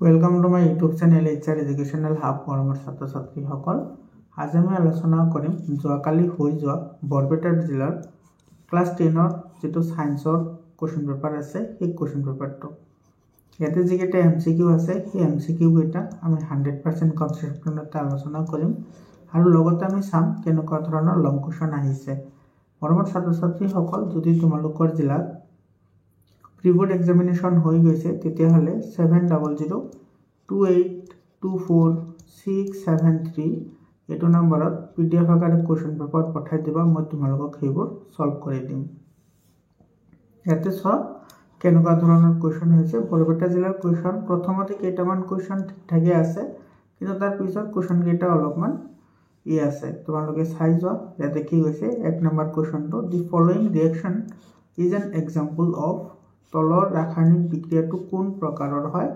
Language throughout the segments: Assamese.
Welcome to my YouTube channel HR educational hub মৰমৰ ছাত্ৰ ছাত্ৰীসকল। আজি আমি আলোচনা কৰিম যোৱাকালি হৈ যোৱা বৰপেটা জিলাৰ ক্লাছ 10ৰ যিটো সায়েন্সৰ কোৱেশ্চন পেপাৰ আছে সেই কোৱেশ্চন পেপাৰটো ইয়াতে যিকেইটা MCQ আছে সেই MCQ কেইটা আমি 100% কনসেপ্টত আলোচনা কৰিম আৰু লগতে আমি চাম কেনেকুৱা ধৰণৰ লং কোৱেশ্চন আহিছে। মৰমৰ ছাত্ৰ ছাত্ৰীসকল, যদি তোমালোকৰ জিলাত প্ৰিবোৰ্ড এক্সামিনেশ্যন হৈ গৈছে তেতিয়াহ'লে 7002824673 এইটো নম্বৰত PDF আকাৰে কোৱেশ্চন পেপাৰ পঠাই দিবা, মই তোমালোকক সেইবোৰ সলভ কৰি দিম। ইয়াতে চোৱা কেনেকুৱা ধৰণৰ কোৱেশ্চন হৈছে। বৰপেটা জিলাৰ কোৱেশ্চন প্ৰথমতে কেইটামান কোৱেশ্চন ঠিকঠাকে আছে, কিন্তু তাৰ পিছত কোৱেশ্চন কেইটা অলপমান আছে, তোমালোকে চাই যোৱা। ইয়াতে কি হৈছে, 1 নম্বৰ কোৱেশ্চনটো the following reaction is an example of তলৰ ৰাসায়নিক বিক্ৰিয়াটো কোন প্ৰকাৰৰ হয়।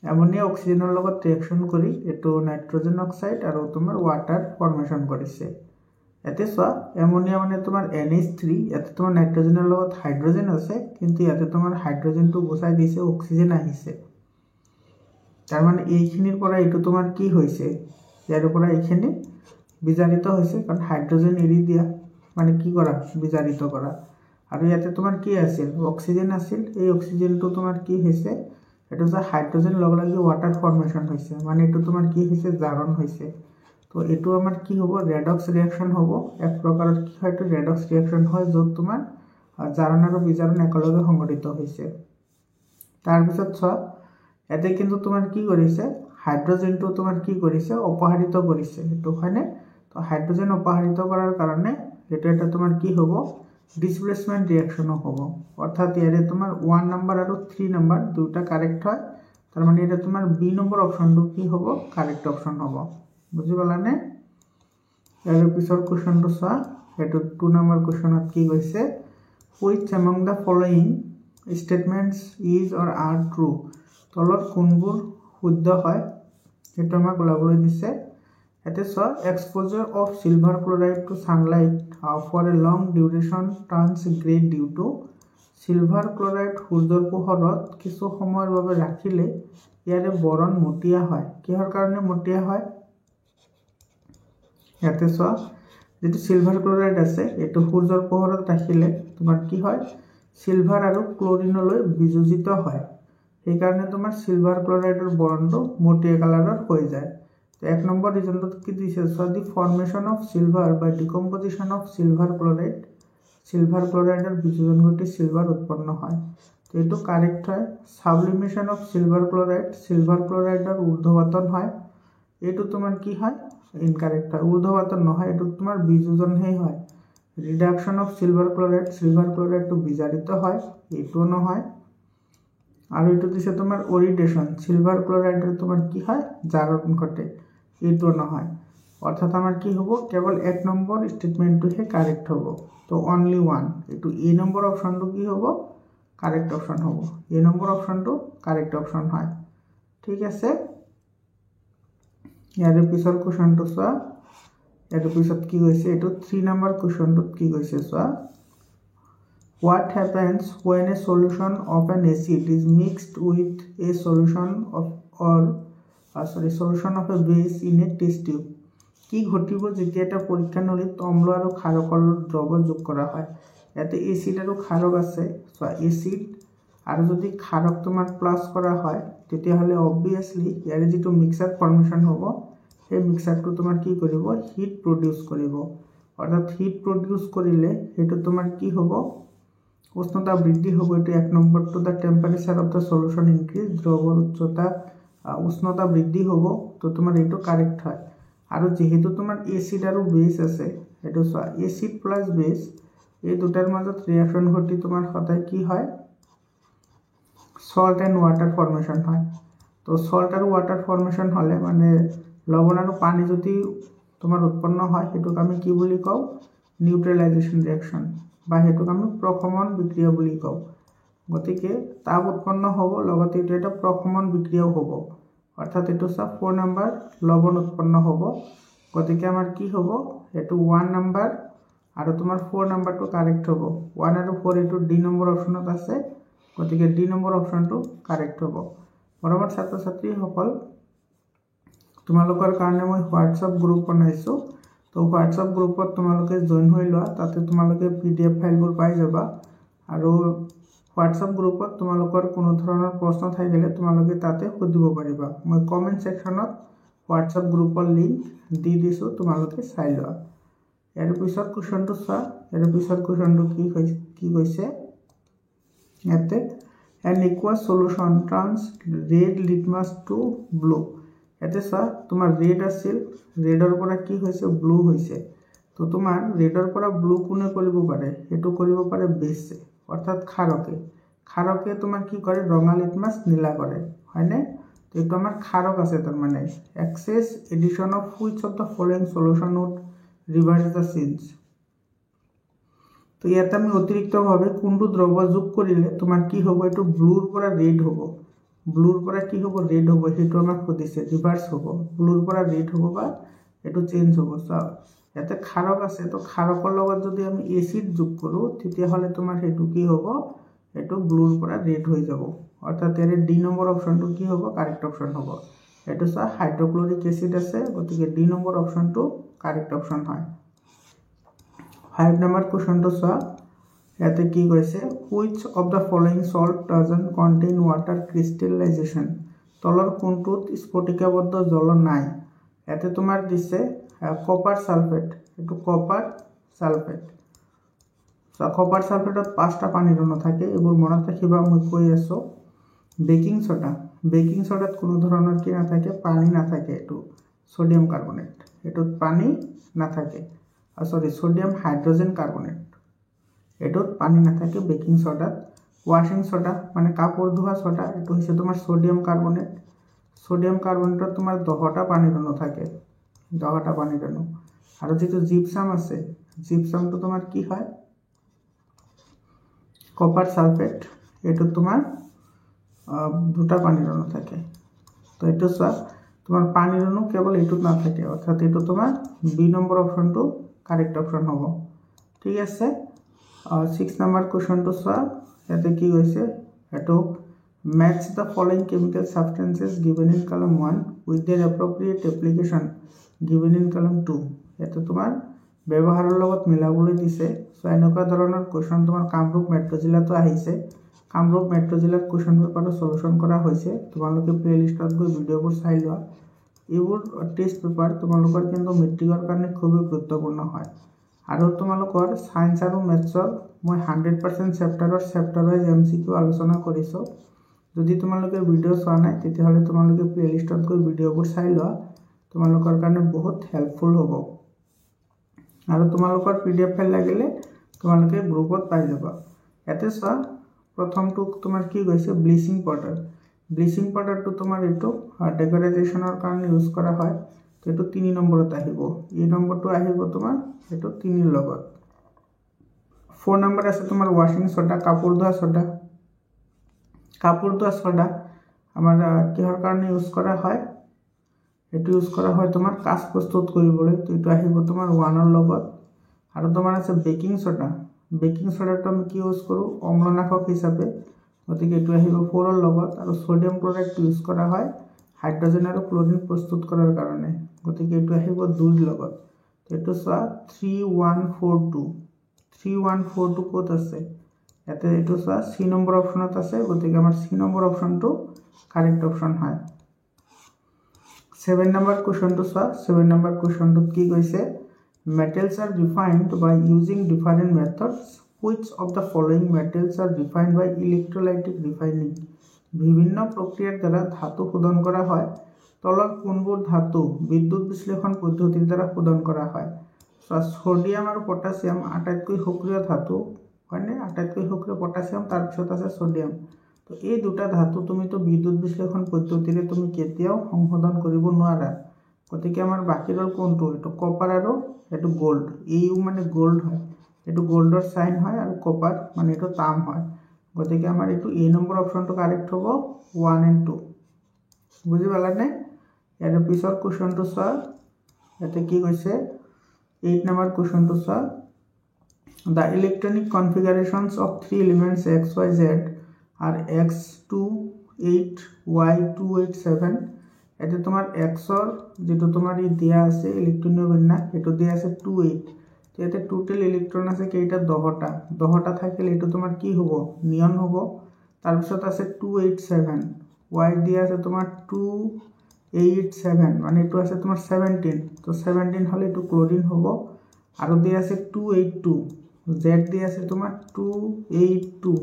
এমনিয়া অক্সিজেনৰ লগত ৰিয়েকশ্যন কৰি এইটো নাইট্ৰজেন অক্সাইড আৰু তোমাৰ ৱাটাৰ ফৰ্মেশ্যন কৰিছে। ইয়াতে চোৱা, এমনিয়া মানে তোমাৰ NH3, ইয়াতে তোমাৰ নাইট্ৰজেনৰ লগত হাইড্ৰজেন আছে, কিন্তু ইয়াতে তোমাৰ হাইড্ৰজেনটো গুচাই দিছে, অক্সিজেন আহিছে। তাৰমানে এইখিনিৰ পৰা এইটো তোমাৰ কি হৈছে, ইয়াৰ পৰা এইখিনি বিজাৰিত হৈছে, কাৰণ হাইড্ৰজেন এৰি দিয়া মানে কি কৰা, বিজাৰিত কৰা। আৰু ইয়াতে তোমাৰ কি আছিল, অক্সিজেন আছিল। এই অক্সিজেনটো তোমাৰ কি হৈছে, এইটো যে হাইড্ৰজেন লগ লাগি ৱাটাৰ ফৰ্মেশ্যন হৈছে, মানে এইটো তোমাৰ কি হৈছে, জাৰণ হৈছে। তো এইটো আমাৰ কি হ'ব, ৰেডক্স ৰিয়েকশ্যন হ'ব। এক প্ৰকাৰৰ কি হয়, এইটো ৰেডক্স ৰিয়েকশ্যন হয়, য'ত তোমাৰ জাৰণ আৰু বিজাৰণ একেলগে সংঘটিত হৈছে। তাৰপিছত চোৱা, ইয়াতে কিন্তু তোমাৰ কি কৰিছে, হাইড্ৰজেনটো তোমাৰ কি কৰিছে, অপসাৰিত কৰিছে, সেইটো হয়নে। তো হাইড্ৰজেন অপসাৰিত কৰাৰ কাৰণে এইটো এটা তোমাৰ কি হ'ব, ডিসপ্লেসমেন্ট ৰিঅ্যাকশনও হ'ব। অৰ্থাৎ ইয়াৰে তোমাৰ 1 নম্বৰ আৰু 3 নম্বৰ দুটা কাৰেক্ট হয়। তাৰ মানে এটা তোমাৰ বি নম্বৰ অপশনটো কি হ'ব, কাৰেক্ট অপশন হ'ব। বুজি পালানে। ইয়াৰ পিছৰ কোৱেশ্চনটো চোৱা, এইটো 2 নম্বৰ কোৱেশ্চনত কি কৈছে, which among the following statements is or are true. তলত কোনবোৰ শুদ্ধ হয় সেইটো আমাক ওলাবলৈ দিছে। It is exposure of silver chloride to sunlight for a long duration turns grey due to silver chloride সূৰ্যৰ পোহৰত কিছু সময়ৰ বাবে ৰাখিলে ইয়াৰে বৰণ মটিয়া হয়। কিহৰ কাৰণে মটিয়া হয়, ইয়াতে চোৱা, যেটো সিলভাৰ ক্লোৰাইড আছে এইটো সূৰ্যৰ পোহৰত ৰাখিলে তোমাৰ কি হয়, সিলভাৰ আৰু ক্লোৰিনলৈ বিযোজিত হয়। সেই কাৰণে তোমাৰ সিলভাৰ ক্লোৰাইডৰ বৰণটো মটিয়া কালাৰৰ হৈ যায়। 1 নম্বৰ ৰিজনটো কি দিছে, so the formation of silver by decomposition of silver chloride, silver chloride বিযোজন ঘটি সিলভার উৎপন্ন হয়। তো এটো কারেক্ট হয়। Sublimation of silver chloride, silver ক্লোৰাইডৰ ঊৰ্ধ্বপাতন হয়, এটো তোমাৰ কি হয়, ইনকাৰেক্ট হয়। ঊৰ্ধ্বপাতন নহয়, এটো তোমাৰ বিযোজনহে হয়। ৰিডাকশন অফ সিলভাৰ ক্লোৰাইড, সিলভাৰ ক্লোৰাইডটো বিজাৰিত হয়, এটো নহয়। আৰু এটো দিছে তোমাৰ অৰিডেশন, সিলভাৰ ক্লোৰাইডৰ তোমাৰ কি হয়, জাৰণ ঘটে, এইটো নহয়। অৰ্থাৎ আমাৰ কি হবো, কেবল 1 নম্বৰ স্টেটমেন্টটোহে কাৰেক্ট হবো। তো অনলি 1, এইটো এ নম্বৰ অপশনটো কি হবো, কাৰেক্ট অপশন হবো। এ নম্বৰ অপশনটো কাৰেক্ট অপশন হয়। ঠিক আছে। ইয়াৰে পিছৰ কোৱেশ্চনটো চোৱা, ইয়াৰ পিছত কি কৈছে, এইটো 3 নম্বৰ কোৱেশ্চনটোত কি কৈছে চোৱা, what happens when a solution of an acid is mixed with a solution of solution of a base in a test tube। কি ঘটিব যেতিয়া এটা পৰীক্ষা নলীত অম্ল আৰু ক্ষাৰকৰ দ্ৰৱ যোগ কৰা হয়। ইয়াতে এসিড আৰু ক্ষাৰক আছে, সো এসিড আৰু যদি ক্ষাৰক তোমাৰ প্লাস কৰা হয় তেতিয়াহ'লে অবভিয়াসলি ইয়াৰে যেটো মিক্সাৰ ফৰ্মেশন হ'ব, সেই মিক্সাৰটো তোমাৰ কি কৰিব, হিট প্ৰডিউস কৰিব। অৰ্থাৎ হিট প্ৰডিউস কৰিলে সেইটো তোমাৰ কি হ'ব, উষ্ণতা বৃদ্ধি হ'ব। এটো 1 নম্বৰটো the temperature of the solution increase, দ্ৰৱৰ উচ্চতা উষ্ণতা বৃদ্ধি হ'ব। তো তোমাৰ এইটো কাৰেক্ট হয়। আৰু যেহেতু তোমাৰ এসিড আৰু বেস আছে, এটো চোৱা, এসিড প্লাস বেস এই দুটাৰ মাজত ৰিঅ্যাকশন ঘটি তোমাৰ সদায় কি হয়, সল্ট এন্ড ওয়াটাৰ ফৰ্মেশন হয়। তো সল্ট আৰু ওয়াটাৰ ফৰ্মেশন হলে মানে লবণ আৰু পানী যদি তোমাৰ উৎপন্ন হয়, হেতুক আমি কি বুলি কওঁ, নিউট্ৰেলাইজেশন ৰিঅ্যাকশন, বা হেতুক আমি প্ৰশমন বিক্ৰিয়া বুলি কওঁ। গতিকে তাপ উৎপন্ন হ'ব, লগতে এটো এটা প্ৰশমন বিক্ৰিয়াও হ'ব। অৰ্থাৎ এটো 4 নম্বৰ লবণ উৎপন্ন হ'ব। গতিকে আমাৰ কি হ'ব, এটো 1 নম্বৰ আৰু তোমাৰ 4 নম্বৰটো কাৰেক্ট হ'ব। 1 আৰু 4 এটো ডি নম্বৰ অপশনত আছে, গতিকে ডি নম্বৰ অপশনটো কাৰেক্ট হ'ব। মৰমৰ ছাত্ৰ ছাত্ৰীসকল তোমালোকৰ কাৰণে মই হোৱাটছআপ গ্ৰুপ বনাইছো তো হোৱাটছআপ গ্ৰুপত তোমালোকে জয়েন হৈ লোৱা তাতে তোমালোকে PDF ফাইলবোৰ পাই যাবা আৰু হোৱাটছআপ গ্ৰুপত তোমালোকৰ কোনো ধৰণৰ প্ৰশ্ন থাকিলে তোমালোকে তাতে সুধিব পাৰিবা মই কমেন্ট সেকশনত হোৱাটছআপ গ্ৰুপৰ লিংক দি দিছো তোমালোকে চাই লোৱা ইয়াৰ পিছত কোৱেশ্চনটো চোৱা ইয়াৰ পিছত কোৱেশ্চনটো কি কৈছে ইয়াতে an aqueous solution turns red litmus to blue এতে চা তোমাৰ ৰেড আছিল ৰেডৰ পৰা কি হৈছে ব্লু হৈছে তো তোমাৰ ৰেডৰ পৰা ব্লু কোনে কৰিব পাৰে এটো কৰিব পাৰে বেছে অৰ্থাৎ খাৰকে তোমাৰ কি কৰে ৰঙা লিটমাস নীলা কৰে হয়নে তো এটো আমাৰ খাৰক আছে তাৰ মানে excess addition of which of the following solution would reverse the sins তো ইয়াতে আমি অতিৰিক্তভাৱে কোনটো দ্ৰব্য যোগ কৰিলে তোমাৰ কি হ'ব এটো ব্লুৰ পৰা ৰেড হ'ব ব্লুৰ পৰা কি হ'ব ৰেড হ'ব হেতু আমাক খুদিছে ৰিভাৰ্স হ'ব ব্লুৰ পৰা ৰেড হ'ব বা এটো চেঞ্জ হ'ব সো ইয়াতে খাৰক আছে তো খাৰকৰ লগত যদি আমি এসিড যোগ কৰো তেতিয়া হলে তোমাৰ হেতু কি হ'ব এটো ব্লুৰ পৰা ৰেড হৈ যাব অৰ্থাৎ এৰে ডি নম্বৰ অপচনটো কি হ'ব কাৰেক্ট অপচন হ'ব এটো সা হাইড্ৰোক্লোৰিক এসিড আছে গতিকে ডি নম্বৰ অপচনটো কাৰেক্ট অপচন হয় 5 নম্বৰ কোৱেশ্চনটো চোৱা ইয়াতে কি কৈছে which of the following salt doesn't contain water crystallization তলৰ কোনটোত স্ফটিকাবদ্ধ জল নাই ইয়াতে তোমাৰ দিছে কপাৰ সালফেট এটো কপাৰ সালফেট সো কপাৰ সালফেটত 5টা পানীৰ অণু থাকে এবোৰ মনত ৰাখিবা মই কৈ আছো বেকিং সোডাত কোনো ধৰণৰ কি নাথাকে পানী নাথাকে এটো সোডিয়াম কাৰ্বনেট এটোত পানী নাথাকে সরি সোডিয়াম হাইড্রোজেন কার্বনেট এটোত পানী নাথাকে বেকিং সোডাত ওয়াশিং সোডা মানে কাপড় ধোয়া সোডা এটো হইছে তোমার সোডিয়াম কার্বনেটত তোমার 10টা পানীৰ অণু থাকে 10টা পানীৰ অণু আৰু যেটো জিপসাম আছে জিপসামটো তোমাৰ কি হয় কপাৰ সালফেট এটো তোমাৰ দুটা পানীৰ অণু থাকে তো এটো সব তোমাৰ পানীৰ অণু কেৱল এটোত না থাকে অৰ্থাৎ এটো তোমাৰ বি নম্বৰ অপচনটো কাৰেক্ট অপশন হবো ঠিক আছে 6 নাম্বাৰ কোশ্চেনটো চোৱা ইয়াতে কি কৈছে এটো match the following chemical substances given in column 1 with there appropriate application given in column 2 এটো তোমাৰ ব্যৱহাৰৰ লগত মিলাবলৈ দিছে সো এনেকুৱা ধৰণৰ কোশ্চেন তোমাৰ কামৰূপ মেট্ৰো জিলাতো আহিছে কামৰূপ মেট্ৰো জিলাত কোশ্চেন পেপাৰৰ সলিউশন কৰা হৈছে তোমালোকে প্লেলিষ্টত গৈ ভিডিঅবোৰ চাই লোৱা এইবোৰ টেস্ট পেপাৰ তোমালোকৰ কিন্তু মেট্ৰিকৰ কাৰণে খুব গুৰুত্বপূৰ্ণ হয় আৰু তোমালোকৰ সায়েন্স আৰু ম্যাথছৰ মই 100% চেপ্টাৰ ওয়াইজ এমসিকিউ আলোচনা কৰিছো যদি তোমালোকে ভিডিও চোৱা নাই তেতিয়াহলে তোমালোকে প্লেলিষ্টত গৈ ভিডিঅবোৰ চাই লোৱা তোমালোকৰ কাৰণে বহুত হেল্পফুল হ'ব আৰু তোমালোকৰ পিডিএফ ফাইল লাগিলে তোমালোকে গ্ৰুপত পাই যাবা এতে চোৱা প্ৰথমটো তোমাৰ কি কৈছে ব্লিচিং পাউডাৰটো তোমাৰ এটো ডেকোৰেশনৰ কাৰণে ইউজ কৰা হয় তো এটো 3 নম্বৰত আহিব এই নম্বৰটো আহিব তোমাৰ এটো 3 ৰ লগত 4 নম্বৰ আছে তোমাৰ ওয়াশিং সোডা কাপড় ধোৱা সোডা আমাৰ কিহৰ কাৰণে ইউজ কৰা হয় এটো ইউজ কৰা হয় তোমাৰ কাচ প্ৰস্তুত কৰিবলৈ তো এটো আহিব তোমাৰ 1 ৰ লগত আৰু তোমাৰ আছে বেকিং সোডাটো আমি কি ইউজ কৰো অম্লনাশক হিচাপে গতিকে এটো আহিব 4 ৰ লগত আৰু সোডিয়াম ক্লোৰাইড ইউজ কৰা হয় হাইড্ৰোজেন আৰু ক্লোৰিন প্ৰস্তুত কৰাৰ কাৰণে গতিকে এটো আহিব 2 ৰ লগত এটো চোৱা 3142 কোত আছে এতে এটো চোৱা সি নম্বৰ অপচনত আছে গতিকে আমাৰ সি নম্বৰ অপচনটো কাৰেক্ট অপচন হয় 7 নম্বৰ কোশ্চেনটো চোৱা 7 নম্বৰ কোশ্চেনটোত কি কৈছে metals are refined by using different methods which of the following metals are refined by electrolytic refining বিভিন্ন প্ৰক্ৰিয়াৰ দ্বাৰা ধাতু শোধন কৰা হয় তলৰ কোনবোৰ ধাতু বিদ্যুৎ বিশ্লেষণ পদ্ধতিৰ দ্বাৰা শোধন কৰা হয় সোডিয়াম আৰু পটাছিয়াম আটাইতকৈ সক্ৰিয় ধাতু মানে আটাইতকৈ সক্ৰিয় পটাছিয়াম তাৰ পিছত আছে সোডিয়াম তো এই দুটা ধাতু তুমি তো বিদ্যুৎ বিশ্লেষণ পদ্ধতিৰে তুমি কেতিয়াও সংশোধন কৰিব নোৱাৰা গতিকে আমাৰ বাকিৰৰ কোনটো এটো কপাৰ আৰু এটো গোল্ড ইউ মানে গোল্ড হয় এটো গোল্ডৰ সাইন হয় আৰু কপাৰ মানে এটো তাম হয় গতিকে আমাৰ এটো এ নম্বৰ অপচনটো কাৰেক্ট হ'ব 1 and 2 বুজি পালানে ইয়াৰ পিছৰ কোশ্চেনটো চোৱা এতে কি কৈছে 8 নম্বৰ কোশ্চেনটো চোৱা the electronic configurations of three elements x y z are x2 8 y287 এতে তোমার xৰ যেটো তোমাৰ ই দিয়া আছে ইলেক্ট্ৰনীয় বিন্যাস এটো দিয়া আছে 28 তো এতে টোটাল ইলেক্ট্ৰন আছে কেইটা 10টা থাকিলে এটো তোমাৰ কি হ'ব নিয়ন হ'ব তাৰ পিছত আছে 287 y দিয়া আছে তোমাৰ 287 মানে এটো আছে তোমাৰ 17 তো 17 হলে এটো ক্লোৰিন হ'ব আৰু দিয়া আছে 282 z দিয়া আছে তোমাৰ 282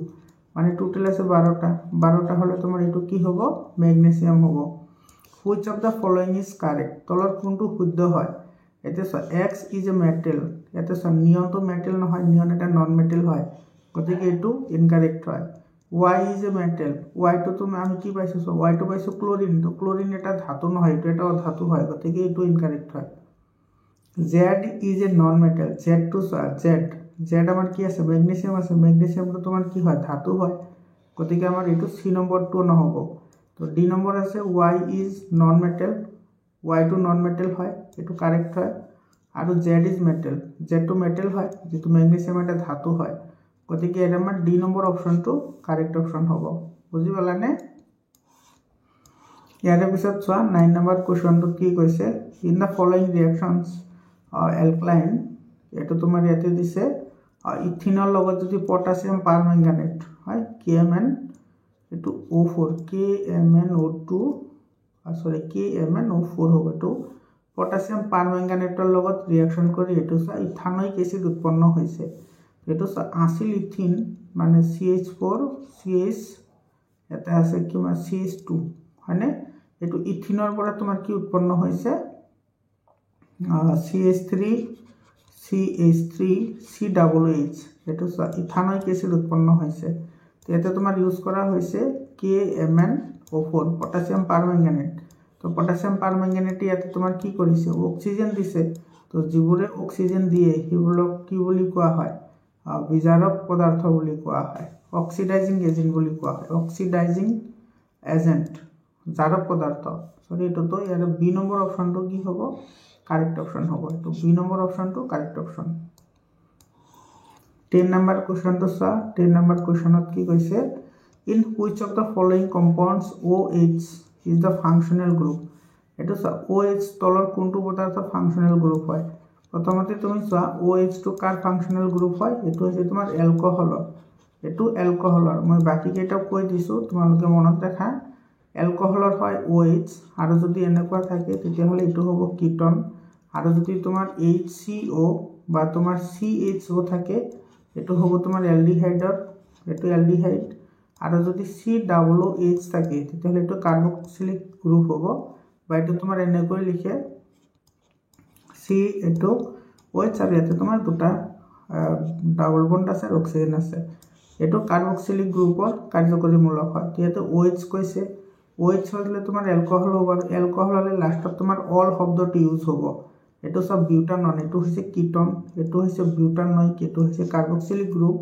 মানে টোটাল আছে 12টা হলে তোমাৰ এটো কি হ'ব ম্যাগনেসিয়াম হ'ব which of the following is correct তলৰ কোনটো শুদ্ধ হয় এতে x is a metal এতে নিয়ন তো মেটেল নহয় নিয়ন এটা নন মেটেল হয় গতিকে এটো ইনকারেক্ট হয় y is a metal y তো তুমি আমি কি পাইছো y তো পাইছো ক্লোরিন তো ক্লোরিন এটা ধাতু নহয় এটা এটা ধাতু হয় গতিকে এটো ইনকারেক্ট হয় z is a non metal z to z আমার কি আছে ম্যাগনেসিয়াম আছে ম্যাগনেসিয়াম তো তোমার কি হয় ধাতু হয় গতিকে আমার এটো c নম্বরটো নহব তো ডি নম্বৰ আছে y is non metal y to non metal হয় এটো কারেক্ট হয় আৰু z is metal z to metal হয় যেটো ম্যাগনেসিয়াম এটা ধাতু হয় গতিকে এর আমাৰ ডি নম্বৰ অপশনটো কাৰেক্ট অপশন হ'ব বুজি পালানে ইয়াৰ পিছত চোৱা 9 নম্বৰ কোৱেশ্চনটো কি কৈছে ইন দা ফলোইং ৰিঅ্যাকশনস অ্যালকালাইন এটো তোমাৰ ইয়াতে দিছে ইথিনল লগত যদি পটাছিয়াম পাৰম্যাঙ্গানেট হয় KMN এটো O4 KMnO2 সৰি KMnO4 হবে তো পটাছিয়াম পাৰম্যাঙ্গানেটৰ লগত ৰিঅ্যাকশন কৰি এটো ইথানয়িক এসিড উৎপন্ন হৈছে এটো আছিল ইথিন মানে CH4 CH এটা আছে কিমা CH2 হয়নে এটো ইথিনৰ পৰা তোমাৰ কি উৎপন্ন হৈছে CH3 CH3 COOH এটো ইথানয়িক এসিড উৎপন্ন হৈছে এতে তোমার ইউজ করা হয়েছে KMnO4 পটাছিয়াম পারম্যাঙ্গানেট তো পটাছিয়াম পারম্যাঙ্গানেট ইয়াতে তোমার কি কৰিছে অক্সিজেন দিছে তো যিবোৰে অক্সিজেন দিয়ে হিবলক কি বুলি কোৱা হয় বিজাৰক পদাৰ্থ বুলি কোৱা হয় অক্সিডাইজিং এজেন্ট বুলি কোৱা হয় অক্সিডাইজিং এজেন্ট জাৰক পদাৰ্থ সৰি এটো তো ইয়াৰ বি নম্বৰ অপশনটো কি হ'ব কাৰেক্ট অপশন হ'ব তো বি নম্বৰ অপশনটো correct option 10 number question to sa 10 number question of ki koise in which of the following compounds OH is the functional group eto sa OH tolor kuntu podartho functional group hoy prothomote tumi sa OH to kar functional group hoy eto hoise tomar alcohol eto alcohol moi baki keita koi disu tomaloke monot rakha alcohol hoy OH aru jodi enekwa thake tete hole eto hobo ketone aru jodi tomar HCO ba tomar CHO thake এটো হ'ব তোমাৰ অ্যালডিহাইডৰ এটো অ্যালডিহাইড আৰু যদি COOH থাকে তেতিয়াহলে এটো কাৰ্বক্সিলিক গ্ৰুপ হ'ব বা এটো তোমাৰ এনেকৈ লিখে C এটো OH আৰু এটো তোমাৰ দুটা ডাবল বন্ড আছে আৰু অক্সিজেন আছে এটো কাৰ্বক্সিলিক গ্ৰুপৰ কাৰ্যকৰীমূলক হয় ইয়াতে OH কৈছে OH হলে তোমাৰ এলকোহল হ'ব আৰু এলকোহল হলে লাষ্টত তোমাৰ অল শব্দটো ইউজ হ'ব এটো সব বিউটানন এটো হৈছে কিটন এটো হৈছে বিউটানয়িক এটো হৈছে কার্বক্সিলিক গ্রুপ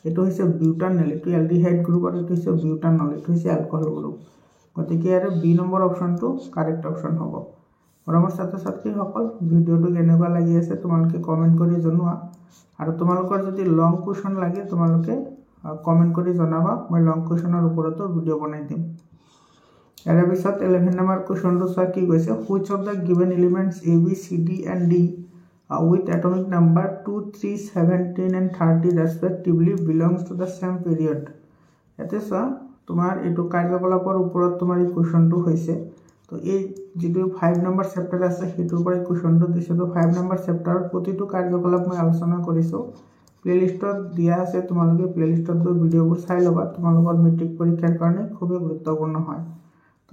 এটো হৈছে বিউটানল এটো অ্যালডিহাইড গ্রুপ আৰু এটো হৈছে বিউটানল এটো হৈছে অ্যালকোহল গ্ৰুপ গতিকে ইয়াৰ বি নম্বৰ অপশনটো কাৰেক্ট অপশন হ'ব মৰমৰ ছাত্ৰ-ছাত্ৰী সকল ভিডিওটো কেনেকুৱা লাগি আছে তোমালোকে কমেন্ট কৰি জনোৱা আৰু তোমালোকৰ যদি লং কোৱেশ্চন লাগে তোমালোকে কমেন্ট কৰি জনাবা মই লং কোৱেশ্চনৰ ওপৰতো ভিডিও বনাই দিম এৰ পিছত 11 নম্বৰ কোৱেশ্চনটো চোৱা কি কৈছে which of the given elements A B C D and D with atomic number 2 3 17 and 30 respectively belongs to the same period এতে চোৱা তোমাৰ এটো কাৰ্যকলাপৰ ওপৰত তোমাৰ এই কোৱেশ্চনটো হৈছে তো এই যেটো 5 নম্বৰ চেপ্টাৰ আছে হেতুৰ পৰা কোৱেশ্চনটো দিছে তো 5 নম্বৰ চেপ্টাৰৰ প্ৰতিটো কাৰ্যকলাপ মই আলোচনা কৰিছো প্লেলিষ্টত দিয়া আছে তোমালোকে প্লেলিষ্টত গৈ ভিডিওবোৰ চাই লবা তোমালোকৰ মেট্ৰিক পৰীক্ষাৰ কাৰণে খুব গুৰুত্বপূৰ্ণ হয়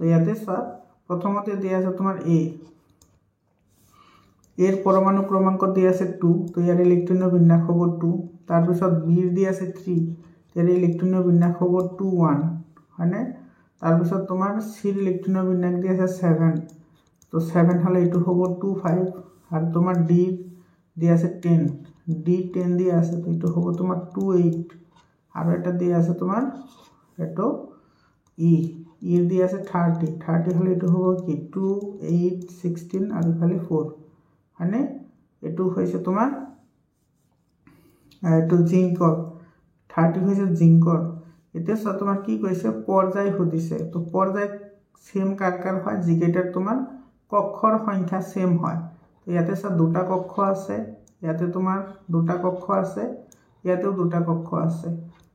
তো ইয়াতে চোৱা প্ৰথমতে দিয়া আছে তোমাৰ A এৰ পৰমাণু ক্ৰমাঙ্ক দিয়া আছে 2 তো ইয়াৰ ইলেক্ট্ৰনীয় বিন্যাস হ'ব 2 তাৰ পিছত B দিয়া আছে 3 ইয়াৰ ইলেক্ট্ৰনীয় বিন্যাস হ'ব 2 1 হয়নে তাৰ পিছত তোমাৰ C ইলেক্ট্ৰনীয় বিন্যাস দিয়া আছে 7 তো 7 হলে এটো হ'ব 2 5 আৰু তোমাৰ D দিয়া আছে 10 D 10 দিয়া আছে তো এটো হ'ব তোমাৰ 2 8 আৰু এটা দিয়া আছে তোমাৰ এটো E এর দিয়া আছে 30 হলে এটো হ'ব কি 2 8 16 আৰু খালি 4 মানে এটো হইছে তোমাৰ এটো জিংকৰ 30 হইছে জিংকৰ এতে সব তোমাৰ কি কইছে পৰ্যায় হদিছে তো পৰ্যায় সেম কাৰ হয় যিকেইটাৰ তোমাৰ কক্ষৰ সংখ্যা সেম হয়। তো ইয়াতে চা দুটা কক্ষ আছে, ইয়াতে তোমাৰ দুটা কক্ষ আছে, ইয়াতেও দুটা কক্ষ আছে।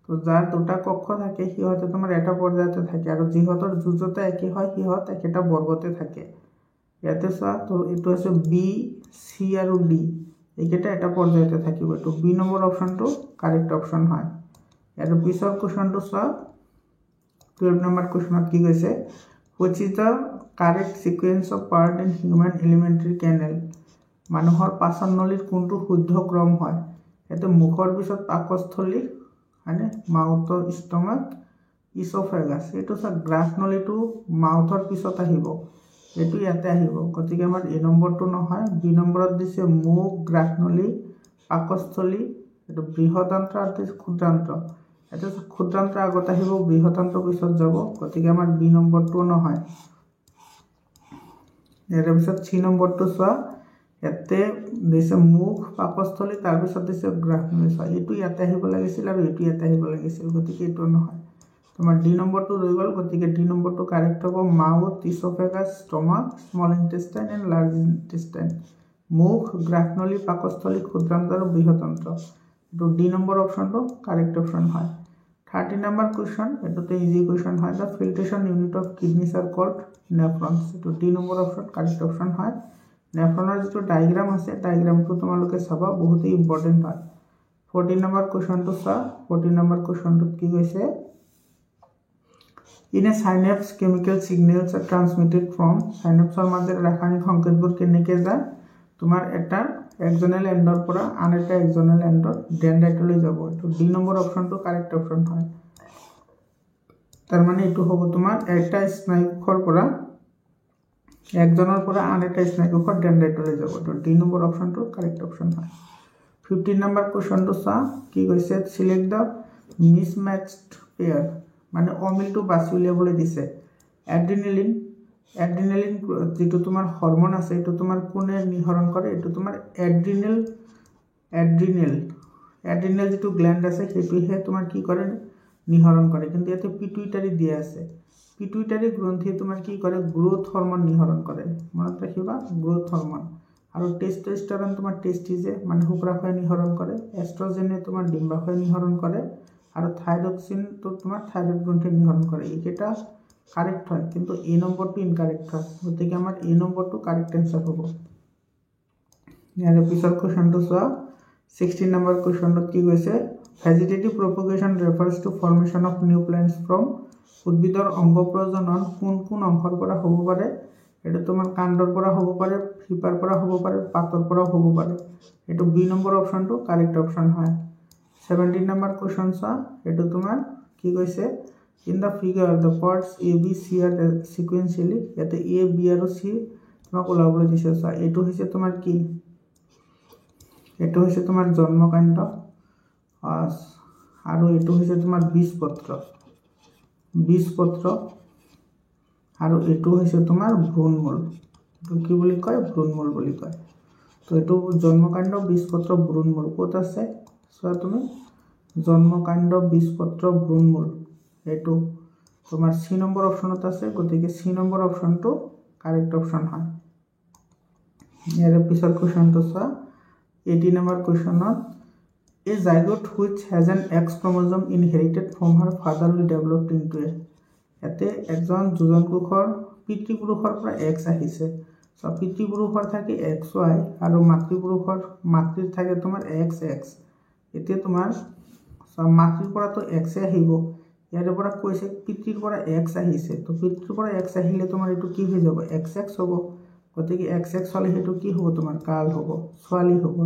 তো যাৰ দুটা কক্ষ থাকে সিহঁতে তোমাৰ এটা পৰ্যায়তে থাকে, আৰু যিহঁতৰ যুজতে একে হয় সিহঁত একেটা বৰ্গতে থাকে। ইয়াতে চোৱা, তো এইটো আছে বি, চি আৰু ডি, এইকেইটা এটা পৰ্যায়তে থাকিব। এইটো বি নম্বৰ অপশ্যনটো কাৰেক্ট অপশ্যন হয়। ইয়াৰ পিছৰ কুৱেশ্যনটো চোৱা, 12 নম্বৰ কুৱেশ্যনত কি কৈছে, which is the correct sequence of part in human alimentary canal? মানুহৰ পাচন নলীৰ কোনটো শুদ্ধ ক্ৰম হয়? ইয়াতে মুখৰ পিছত পাকস্থলী, হয়নে, মাউথ, ষ্টমাক, ইছ'ফেগাছ। এইটো চা গ্ৰাছ নলীটো মাউথৰ পিছত আহিব, এইটো ইয়াতে আহিব। গতিকে আমাৰ এ নম্বৰটো নহয়, বি নম্বৰত দিছে মুখ, গ্ৰাছ নলী, পাকস্থলী, এইটো বৃহদান্ত্ৰ আৰু ক্ষুদ্ৰান্ত্ৰ। ইয়াতে ক্ষুদ্ৰান্ত্ৰ আগত আহিব, বৃহদান্ত্ৰ পিছত যাব, গতিকে আমাৰ বি নম্বৰটো নহয়। ইয়াৰ পিছত চি নম্বৰটো চোৱা, ইয়াতে দিছে মুখ, পাকস্থলী, তাৰপিছত দিছে গ্ৰাছ নলী। চোৱা, এইটো ইয়াতে আহিব লাগিছিল আৰু এইটো ইয়াতে আহিব লাগিছিল, গতিকে এইটো নহয়। তোমাৰ ডি নম্বৰটো ৰৈ গ'ল, গতিকে ডি নম্বৰটো কাৰেক্ট হ'ব। Mouth, oesophagus, stomach, small intestine and large intestine. মুখ, গ্ৰাছ নলী, পাকস্থলী, ক্ষুদ্ৰান্ত্ৰ আৰু বৃহদান্ত্ৰ। এইটো ডি নম্বৰ অপশ্যনটো কাৰেক্ট অপশ্যন হয়। 13 নম্বৰ কুৱেশ্যন, এইটোতে ইজি কুৱেশ্যন হয়। The filtration unit of kidneys are called nephrons. এইটো D number option correct option হয়। নেফ্ৰনৰ যিটো ডায়েগ্ৰাম আছে, ডায়েগ্ৰামটো তোমালোকে চাবা, বহুতেই ইম্পৰ্টেণ্ট হয়। 14 নম্বৰ কুৱেশ্যনটো চোৱা, 14 নম্বৰ কুৱেশ্যনটোত কি কৈছে, in a synapse chemical signals are transmitted from, সাইনেপছৰ মাজেৰে ৰাসায়নিক সংকেতবোৰ কেনেকৈ যায়, তোমাৰ এটা এক্সনেল এণ্ডৰ পৰা আন এটা এক্সনেল এণ্ডৰ ডেণ্ড্ৰাইটলৈ যাব। এইটো ডি নম্বৰ অপশ্যনটো কাৰেক্ট অপশ্যন হয়। তাৰমানে এইটো হ'ব তোমাৰ এটা স্নায়ুকোষৰ পৰা, একজনৰ পৰা আন এটা স্নায়ুকোষৰ ডেণ্ড্ৰাইটলৈ যাব। এইটো ডি নম্বৰ অপশ্যনটো কাৰেক্ট অপশ্যন হয়। 15 নম্বৰ কুৱেশ্যনটো চোৱা, কি কৈছে, চিলেক্ট দ্য মিছমেচড পেয়াৰ, মানে অমিলটো বাছি উলিয়াবলৈ দিছে। এড্ৰিনেলিন, এড্ৰিনেলিন যিটো তোমাৰ হৰমন আছে, এইটো তোমাৰ কোনে নিঃসৰণ কৰে, এইটো তোমাৰ এড্ৰিনেল যিটো গ্লেণ্ড আছে সেইটোহে তোমাৰ কি কৰে, নিঃসৰণ কৰে। কিন্তু ইয়াতে পিটুইটাৰী দিয়া আছে, পিটুইটাৰী গ্ৰন্থিয়ে তোমাৰ কি কৰে, গ্ৰোথ হৰমন নিঃসৰণ কৰে। মনত ৰাখিবা, গ্ৰোথ হৰমন। আৰু টেষ্টষ্টেৰন তোমাৰ টেষ্টিজে, মানে শুক্ৰাশয়ে নিঃসৰণ কৰে। এষ্ট্ৰজেনে তোমাৰ ডিম্বাশয়ে নিঃসৰণ কৰে। আৰু থাইৰক্সিনটো তোমাৰ থাইৰয়ড গ্ৰন্থিয়ে নিঃসৰণ কৰে। এইকেইটা কাৰেক্ট হয়, কিন্তু এ নম্বৰটো ইনকাৰেক্ট হয়, গতিকে আমাৰ এ নম্বৰটো কাৰেক্ট এনচাৰ হ'ব। ইয়াৰ পিছৰ কুৱেশ্যনটো চোৱা, 16 নম্বৰ কুৱেশ্যনত কি কৈছে, vegetative propagation refers to formation of new plants from, উদ্ভিদৰ অংগ প্ৰজনন কোন কোন অংশৰ পৰা হ'ব পাৰে? এইটো তোমাৰ কাণ্ডৰ পৰা হ'ব পাৰে, শিপাৰ পৰা হ'ব পাৰে, পাতৰ পৰাও হ'ব পাৰে। এইটো বি নম্বৰ অপশ্যনটো কাৰেক্ট অপশ্যন হয়। 17 নম্বৰ কুৱেশ্যন চোৱা, এইটো তোমাৰ কি কৈছে, in the figure the parts A B C are sequentially. ইয়াতে এ, বি আৰু চি তোমাক ওলাবলৈ দিছে। চোৱা, এইটো হৈছে তোমাৰ কি, এইটো হৈছে তোমাৰ জন্মকাণ্ড, আৰু এইটো হৈছে তোমাৰ বীজপত্ৰ, আৰু এইটো হৈছে তোমাৰ ভ্ৰূণমূল। এইটো কি বুলি কয়, ভ্ৰূণমূল বুলি কয়। তো এইটো জন্মকাণ্ড, বীজপত্ৰ, ভ্ৰূণমূল ক'ত আছে চোৱা তুমি, জন্মকাণ্ড, বীজপত্ৰ, ভ্ৰূণমূল, এইটো তোমাৰ চি নম্বৰ অপশ্যনত আছে, গতিকে চি নম্বৰ অপশ্যনটো কাৰেক্ট অপশ্যন হয়। ইয়াৰ পিছৰ কুৱেশ্যনটো চোৱা, 18 নম্বৰ কুৱেশ্যনত, a zygote which has an X chromosome inherited from her father will developed into a. ইয়াতে এজন যোজন কোষৰ পিতৃপুৰুষৰ পৰা এক্স আহিছে। চ' পিতৃপুৰুষৰ থাকে এক্স ৱাই, আৰু মাতৃৰ থাকে তোমাৰ এক্স এক্স। এতিয়া তোমাৰ মাতৃৰ পৰাতো এক্সে আহিব, ইয়াৰে পৰা কৈছে পিতৃৰ পৰা এক্স আহিছে, তো পিতৃৰ পৰা এক্স আহিলে তোমাৰ এইটো কি হৈ যাব, এক্স এক্স হ'ব। গতিকে এক্স এক্স হ'লে সেইটো কি হ'ব, তোমাৰ কাৰ্ল হ'ব, ছোৱালী হ'ব।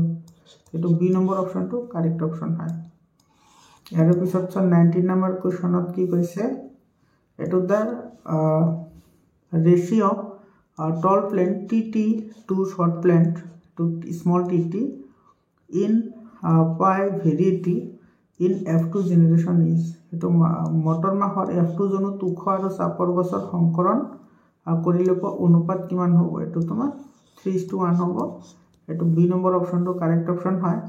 এইটো বি নম্বৰ অপশ্যনটো কাৰেক্ট অপশ্যন হয়। ইয়াৰ পিছত 19 নম্বৰ কুৱেশ্যনত কি কৈছে, এইটো the ratio' tall plant TT to short plant to small TT in pea variety in F2 generation is. এইটো মটৰ মাহৰ F2 জনোত ওখ আৰু চাপৰ গছৰ সংকৰণ কৰিলে পোৱা অনুপাত কিমান হ'ব? এইটো তোমাৰ 3:1 হ'ব। এইটো বি নম্বৰ অপশ্যনটো কাৰেক্ট অপশ্যন হয়।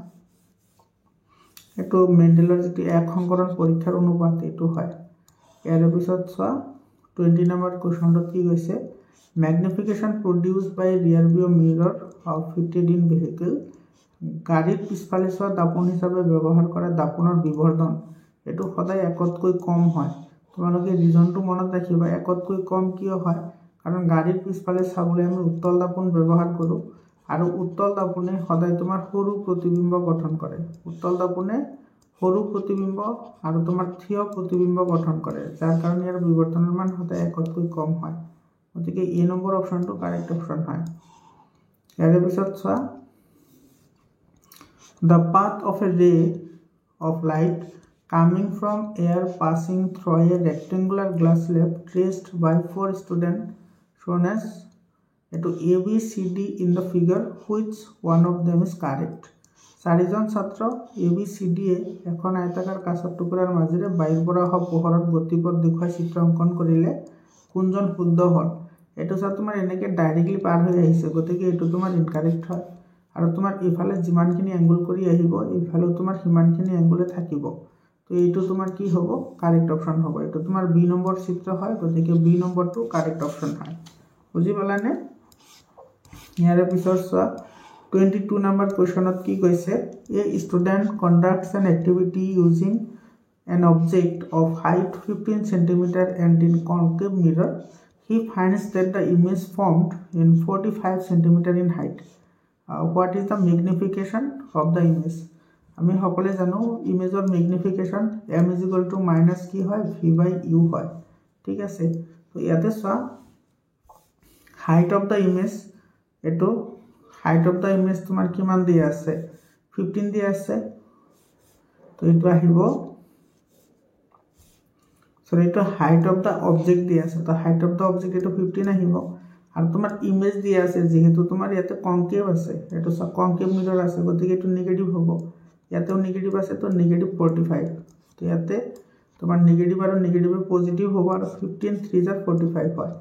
এইটো মেণ্ডেলৰ যিটো এক সংকৰণ পৰীক্ষাৰ অনুপাত এইটো হয়। ইয়াৰ পিছত চোৱা 20 নম্বৰ কুৱেশ্যনটো কি কৈছে magnification produced by rear view mirror of fitted in vehicle গাড়ীৰ পিছফালে চোৱা দাপোন হিচাপে ব্যৱহাৰ কৰা দাপোনৰ বিবৰ্ধন এটো সদায় একতকৈ কম হয় তোমালোকে ৰিজনটো মনত ৰাখিবা একতকৈ কম কিয় হয় কাৰণ গাড়ীৰ পিছফালে চাবলৈ আমি উত্তল দাপোন ব্যৱহাৰ কৰো আৰু উত্তল দাপোনে সদায় তোমাৰ সৰু প্ৰতিবিম্ব গঠন কৰে উত্তল দাপোনে সৰু প্ৰতিবিম্ব আৰু তোমাৰ থিয় প্ৰতিবিম্ব গঠন কৰে যাৰ কাৰণে ইয়াৰ বিবৰ্ধনৰ মান সদায় একতকৈ কম হয় গতিকে এ নম্বৰ অপচনটো কাৰেক্ট অপচন হয় ইয়াৰ পিছত চোৱা the path of a ray of light coming from air passing through a rectangular glass slab traced by 4 students shown as A B C D in the figure which one of them is correct চাৰিজন ছাত্ৰ A B C D এ এখন আয়তাকাৰ কাঁচৰ টুকুৰাৰ মাজেৰে বাইৰ পৰা অহা পোহৰৰ গতিপথ দেখুৱাই চিত্ৰ অংকন কৰিলে কোনজন শুদ্ধ হ'ল এটো চা তোমাৰ এনেকে ডাইৰেক্টলি পাৰ হৈ আহিছে গতিকে এটো তোমাৰ ইনকাৰেক্ট হয় আৰু তোমাৰ ইফালে যিমানখিনি এংগল কৰি আহিব ইফালে তোমাৰ সিমানখিনি এংগলে থাকিব তো এইটো তোমাৰ কি হ'ব কাৰেক্ট অপচন হ'ব এটো তোমাৰ বি নম্বৰ চিত্ৰ হয় গতিকে বি নম্বৰটো কাৰেক্ট অপচন হয় বুজি পালানে ইয়াৰ পিছত চোৱা 22 number questionত কি কৈছে a student conducts an activity using an object of height 15 cm and in concave mirror he finds that the image formed in 45 cm in height what is the magnification of the image আমি সকলে জানো ইমেজৰ ম্যাগনিফিকেশন m - কি হয় v/u হয় ঠিক আছে তো ইয়াতে চোৱা হাইট অফ দা ইমেজ এটো height of the image তোমার কিমান দিয়া আছে 15 দিয়া আছে তো এটো আহিব সো এটো height of the object দিয়া আছে তো height of the object এটো 15 আহিব আর তোমার ইমেজ দিয়া আছে যেহেতু তোমার ইয়াতে কনকেভ আছে এটো সব কনকেভ মিরর আছে গতিকে এটো নেগেটিভ হবে ইয়াতেও নেগেটিভ আছে তো নেগেটিভ 45 তো ইয়াতে তোমার নেগেটিভ আর নেগেটিভে পজিটিভ হবে আর 15 3 * 45 হয়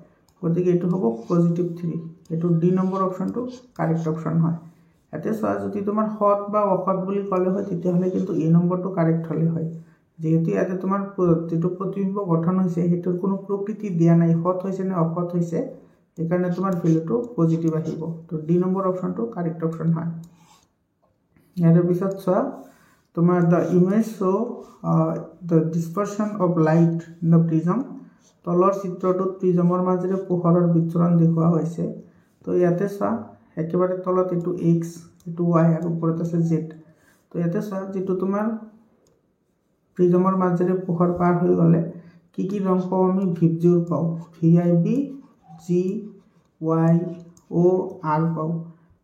গতিকে এটো হবে পজিটিভ 3 এটো ডি নম্বৰ অপচনটো কারেক্ট অপচন হয় এতে সোয়া যদি তোমার হট বা অহট বুলি কলে হয় তেতিয়া হলে কিন্তু এ নম্বৰটো কাৰেক্ট হলে হয় যেহেতু এতে তোমাৰ যেটো প্ৰতিবিম্ব গঠন হৈছে হেতুৰ কোনো প্ৰকৃতি দিয়া নাই হট হৈছে নে অহট হৈছে এই কাৰণে তোমাৰ ভ্যালুটো পজিটিভ আহিব তো ডি নম্বৰ অপচনটো কাৰেক্ট অপচন হয় ইয়াৰ পিছত সোয়া তোমাৰ the image show the dispersion of light in the prism তলৰ চিত্ৰটোত প্ৰিজমৰ মাজেৰে পোহৰৰ বিচৰণ দেখুওৱা হৈছে তো ইয়াতে চা একেবাৰে তলত এটো x এটো y আৰু ওপৰত আছে z তো ইয়াতে চা যেটো তোমাৰ প্ৰিজমৰ মাজেৰে পোহৰ পাৰ হৈ গলে কি ৰং পাও আমি ভিবজুৰ পাও VIB G Y O R পাও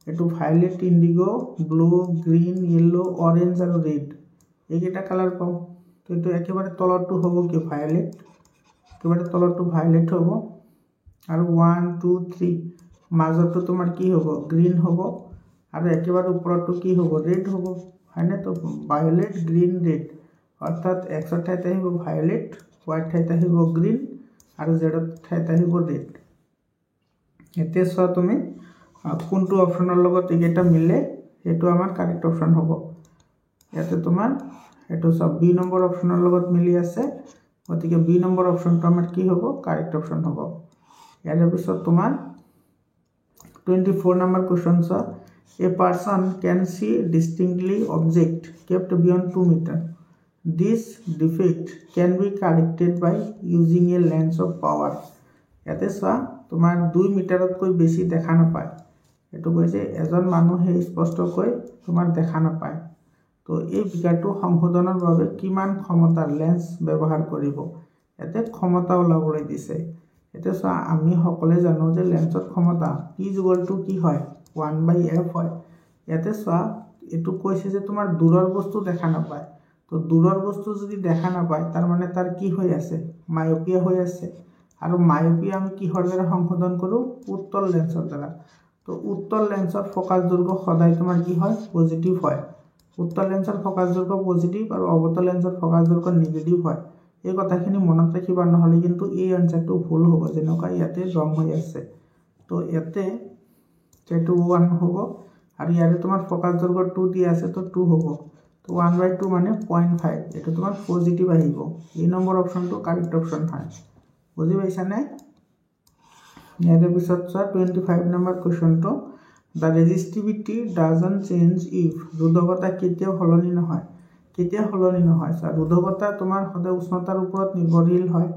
এটো violet indigo blue green yellow orange আৰু ৰেড এইকেইটা কালাৰ পাও তো এটো একেবাৰে তলৰটো হ'ব কি ভায়োলেট একেবাৰে তলৰটো ভায়োলেট হ'ব আৰু 1 2 3 মাজৰটো তোমাৰ কি হ'ব গ্ৰীন হ'ব আৰু একেবাৰে ওপৰটো কি হ'ব ৰেড হ'ব হয়নে তো ভায়োলেট গ্ৰীন ৰেড অৰ্থাৎ x ঠাইতে আহিব ভায়োলেট y ঠাইতে আহিব গ্ৰীন আৰু z ঠাইতে আহিব ৰেড এতে সো তুমি কোনটো অপচনৰ লগত একেটা মিলে এটো আমাৰ কাৰেক্ট অপচন হ'ব ইয়াতে তোমাৰ এটো সব বি নম্বৰ অপচনৰ লগত মিলি আছে গতিকে বি নম্বৰ অপচনটো আমাৰ কি হ'ব কাৰেক্ট অপচন হ'ব ইয়াৰ পিছত তোমাৰ 24 number question sir a person can see distinctly object kept beyond 2 meter this defect can be corrected by using a lens of power ইয়াতে সা তোমাৰ 2 মিটাৰতকৈ বেছি দেখা নাপায় এটো কৈছে এজন মানুহে স্পষ্টকৈ তোমাৰ দেখা নাপায় তো এই বিকাৰটো সংশোধনৰ বাবে কিমান ক্ষমতাৰ লেন্স ব্যৱহাৰ কৰিব এতে ক্ষমতা ওলাবলৈ দিছে এতে সা আমি সকলে জানো যে লেন্সৰ ক্ষমতা p = কি হয় 1/f হয় এতে সা এটো কৈছে যে তোমাৰ দূৰৰ বস্তু দেখা নাপায় তো দূৰৰ বস্তু যদি দেখা নাপায় তাৰ মানে তাৰ কি হৈ আছে মায়োপিয়া হৈ আছে আৰু মায়োপিয়া আমি কিহৰ দ্বাৰা সংশোধন কৰো উত্তল লেন্সৰ দ্বাৰা তো উত্তল লেন্সৰ ফোকাস দৈৰ্ঘ্য সদায় তোমাৰ কি হয় পজিটিভ হয় উত্তল লেন্সৰ ফোকাস দৈৰ্ঘ্য পজিটিভ আৰু অবতল লেন্সৰ ফোকাস দৈৰ্ঘ্য নেগেটিভ হয় এই কথাখিনি মনত ৰাখিবা নহলে কিন্তু এই আনসাৰটো ভুল হ'ব যেনেকুৱা ইয়াতে ৰং হৈ আছে তো ইয়াতে যেটো 1 হ'ব আৰু ইয়াতে তোমাৰ ফোকাস দৈৰ্ঘ্য 2 দিয়া আছে তো 2 হ'ব তো 1/2 মানে 0.5 এটা তোমার পজিটিভ আহিব এই নম্বৰ অপচনটো কাৰেক্ট অপচন হয় বুজি পাইছানে ইয়াৰ পিছত চোৱা 25 নম্বৰ কোৱেশ্চনটো The resistivity doesn't change if ৰোধকতা কেতিয়াও সলনি নহয় স্যাৰ ৰোধকতা তোমাৰ সদায় উষ্ণতাৰ ওপৰত নিৰ্ভৰশীল হয়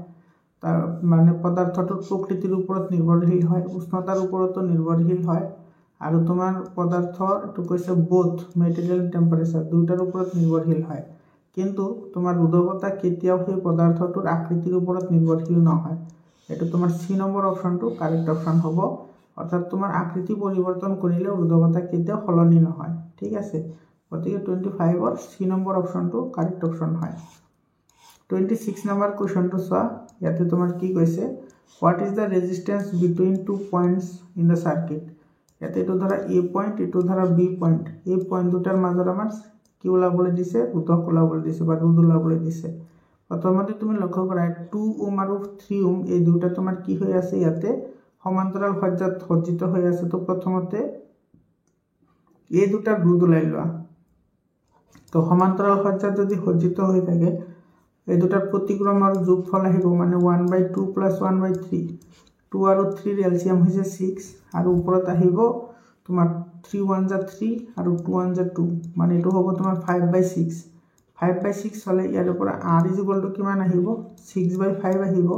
তাৰ মানে পদাৰ্থটোৰ প্ৰকৃতিৰ ওপৰত নিৰ্ভৰশীল হয় উষ্ণতাৰ ওপৰতো নিৰ্ভৰশীল হয় আৰু তোমাৰ পদাৰ্থ এটো কৈছে both material and temperature দুটাৰ ওপৰত নিৰ্ভৰশীল হয় কিন্তু তোমাৰ ৰোধকতা কেতিয়াও সেই পদাৰ্থটোৰ আকৃতিৰ ওপৰত নিৰ্ভৰশীল নহয় এটো তোমাৰ সি নম্বৰ অপচনটো কাৰেক্ট অপচন হ'ব অৰ্থাৎ তোমাৰ আকৃতি পৰিৱৰ্তন কৰিলে ৰোধকতা কেতিয়াও সলনি নহয় ঠিক আছে গতিকে 25 ৰ সি নম্বৰ অপচনটো কাৰেক্ট অপচন হয় 26 নম্বৰ কোৱেশ্চনটো চোৱা ইয়াতে তোমাৰ কি কৈছে what is the resistance between two points in the circuit ইয়াতে এটো ধৰা a point এটো ধৰা b point এই পয়েন্ট দুটাৰ মাজত আমাৰ কি ওলাবলৈ দিছে ৰোধক ওলাবলৈ দিছে বা ৰোধ ওলাবলৈ দিছে প্ৰথমতে তুমি লক্ষ্য কৰা 2 ওহম আৰু 3 ওহম এই দুটা তোমাৰ কি হৈ আছে ইয়াতে সমান্তৰাল সজ্জাত সজ্জিত হৈ আছে তো প্ৰথমতে এই দুটা ৰোধ ওলাই লোৱা তো সমান্তৰাল সজ্জাত যদি সজ্জিত হৈ থাকে এই দুটাৰ প্ৰতিক্ৰমৰ যোগফল আহিব মানে 1/2 + 1/3 2 আৰু 3 ৰ এলচিএম হৈছে 6 আৰু ওপৰত আহিব তোমাৰ 3 1 যা 3 আৰু 2 1 যা 2 মানে এটো হ'ব তোমাৰ 5/6 5/6 হলে ইয়াৰ পৰা r = কিমান আহিব 6/5 আহিব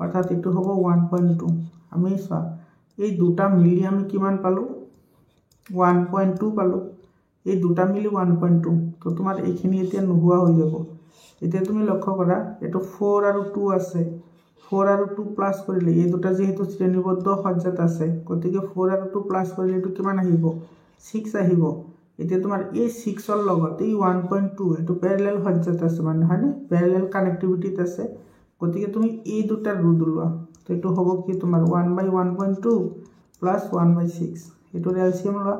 অৰ্থাৎ এটো হ'ব 1.2 আমি চোৱা এই দুটা মিলি আমি কিমান পালো 1.2 পালো এই দুটা মিলি 1.2 তো তোমাৰ এইখিনি এতিয়া নোহোৱা হৈ যাব এতিয়া তুমি লক্ষ্য কৰা এটো 4 আৰু 2 আছে 4 আৰু 2 প্লাস কৰিলে এই দুটা যেহেতু শ্ৰেণীবদ্ধ সজ্জাত আছে গতিকে 4 আৰু 2 প্লাস কৰিলে এটো কিমান আহিব 6 আহিব এতিয়া তোমাৰ এই 6 ৰ লগত এই 1.2 এটো প্যাৰালাল সজ্জাত আছে মানে হয়নে প্যাৰালাল কানেক্টিভিটিত আছে গতিকে তুমি এই দুটা ৰোধ লোৱা তো এটো হ'ব কি তোমাৰ 1/1.2 প্লাস 1/6 এটোৰ এলচিএম লোৱা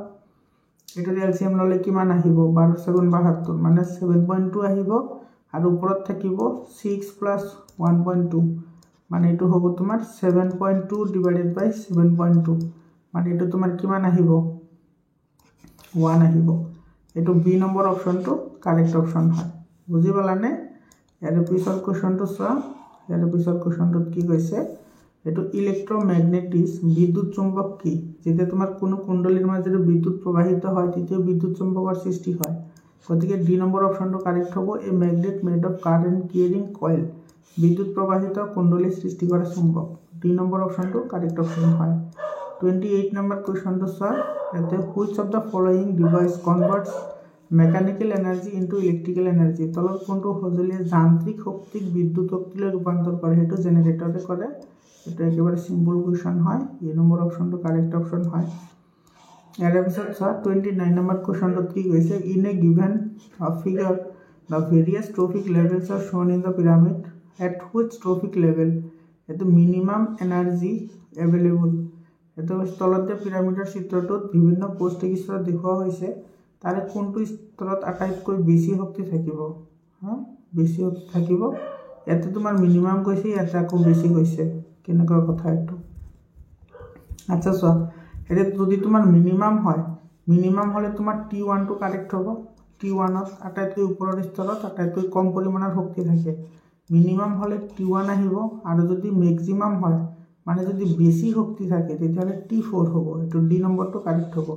এটোৰ এলচিএম ললে কিমান আহিব 12 7 72 মানে 7.2 আহিব আৰু ওপৰত থাকিব 6 প্লাস 1.2 মানে এটো হ'ব তোমাৰ 7.2 ডিভাইডেড বাই 7.2 মানে এটো তোমাৰ কিমান আহিব 1 আহিব এটো বি নম্বৰ অপচনটো কাৰেক্ট অপচন হয় বুজি পালানে ইয়াৰ পিছৰ কোৱেশ্চনটো চোৱা ইয়াৰ পিছৰ কোৱেশ্চনটোত কি কৈছে এটো ইলেক্ট্ৰোম্যাগনেটিক্স বিদ্যুৎ চুম্বক কি যেটা তোমাৰ কোনো কুণ্ডলীৰ মাজেৰে বিদ্যুৎ প্ৰবাহিত হয় তেতিয়া বিদ্যুৎ চুম্বকৰ সৃষ্টি হয় গতিকে ডি নম্বৰ অপচনটো কাৰেক্ট হ'ব a magnet made of current carrying coil বিদ্যুৎ প্ৰবাহিত কুণ্ডলী সৃষ্টি কৰা চুম্বক ডি নম্বৰ অপচনটো কাৰেক্ট অপচন হয় 28 নম্বৰ কোৱেশ্চনটো চোৱা এতে which of the following device converts mechanical energy into electrical energy তলৰ কোনটো সঁজুলিয়ে যান্ত্ৰিক শক্তিক বিদ্যুৎ শক্তিলৈ ৰূপান্তৰ কৰে হেতু জেনাৰেটৰে কৰে এটা একেবাৰে সিম্পল কোৱেশ্চন হয় এই নম্বৰ অপচনটো কাৰেক্ট অপচন হয় ইয়াৰ পিছত চোৱা 29 নম্বৰ কোৱেশ্চনটো কি কৈছে in a given figure the various trophic levels are shown in the pyramid at which trophic level এটো minimum energy available এটো তলত যে পিৰামিডৰ চিত্ৰটোত বিভিন্ন পোষ্ট স্তৰত দেখুওৱা হৈছে তাৰে কোনটো স্তৰত আটাইতকৈ বেছি শক্তি থাকিব বেছি শক্তি থাকিব এতে তোমাৰ মিনিমাম কৈছে এটা আকৌ বেছি কৈছে কেনেকুৱা কথা এটো আচ্ছা চোৱা এতে যদি তোমাৰ মিনিমাম হয় মিনিমাম হলে তোমাৰ T1 টো কাৰেক্ট হ'ব T1 ত আটাইতকৈ ওপৰৰ স্তৰত আটাইতকৈ কম পৰিমাণৰ শক্তি থাকে মিনিমাম হলে T1 আহিব আৰু যদি ম্যাক্সিমাম হয় মানে যদি বেছি শক্তি থাকে তেতিয়াহলে T4 হ'ব এটো ডি নম্বৰটো কাৰেক্ট হ'ব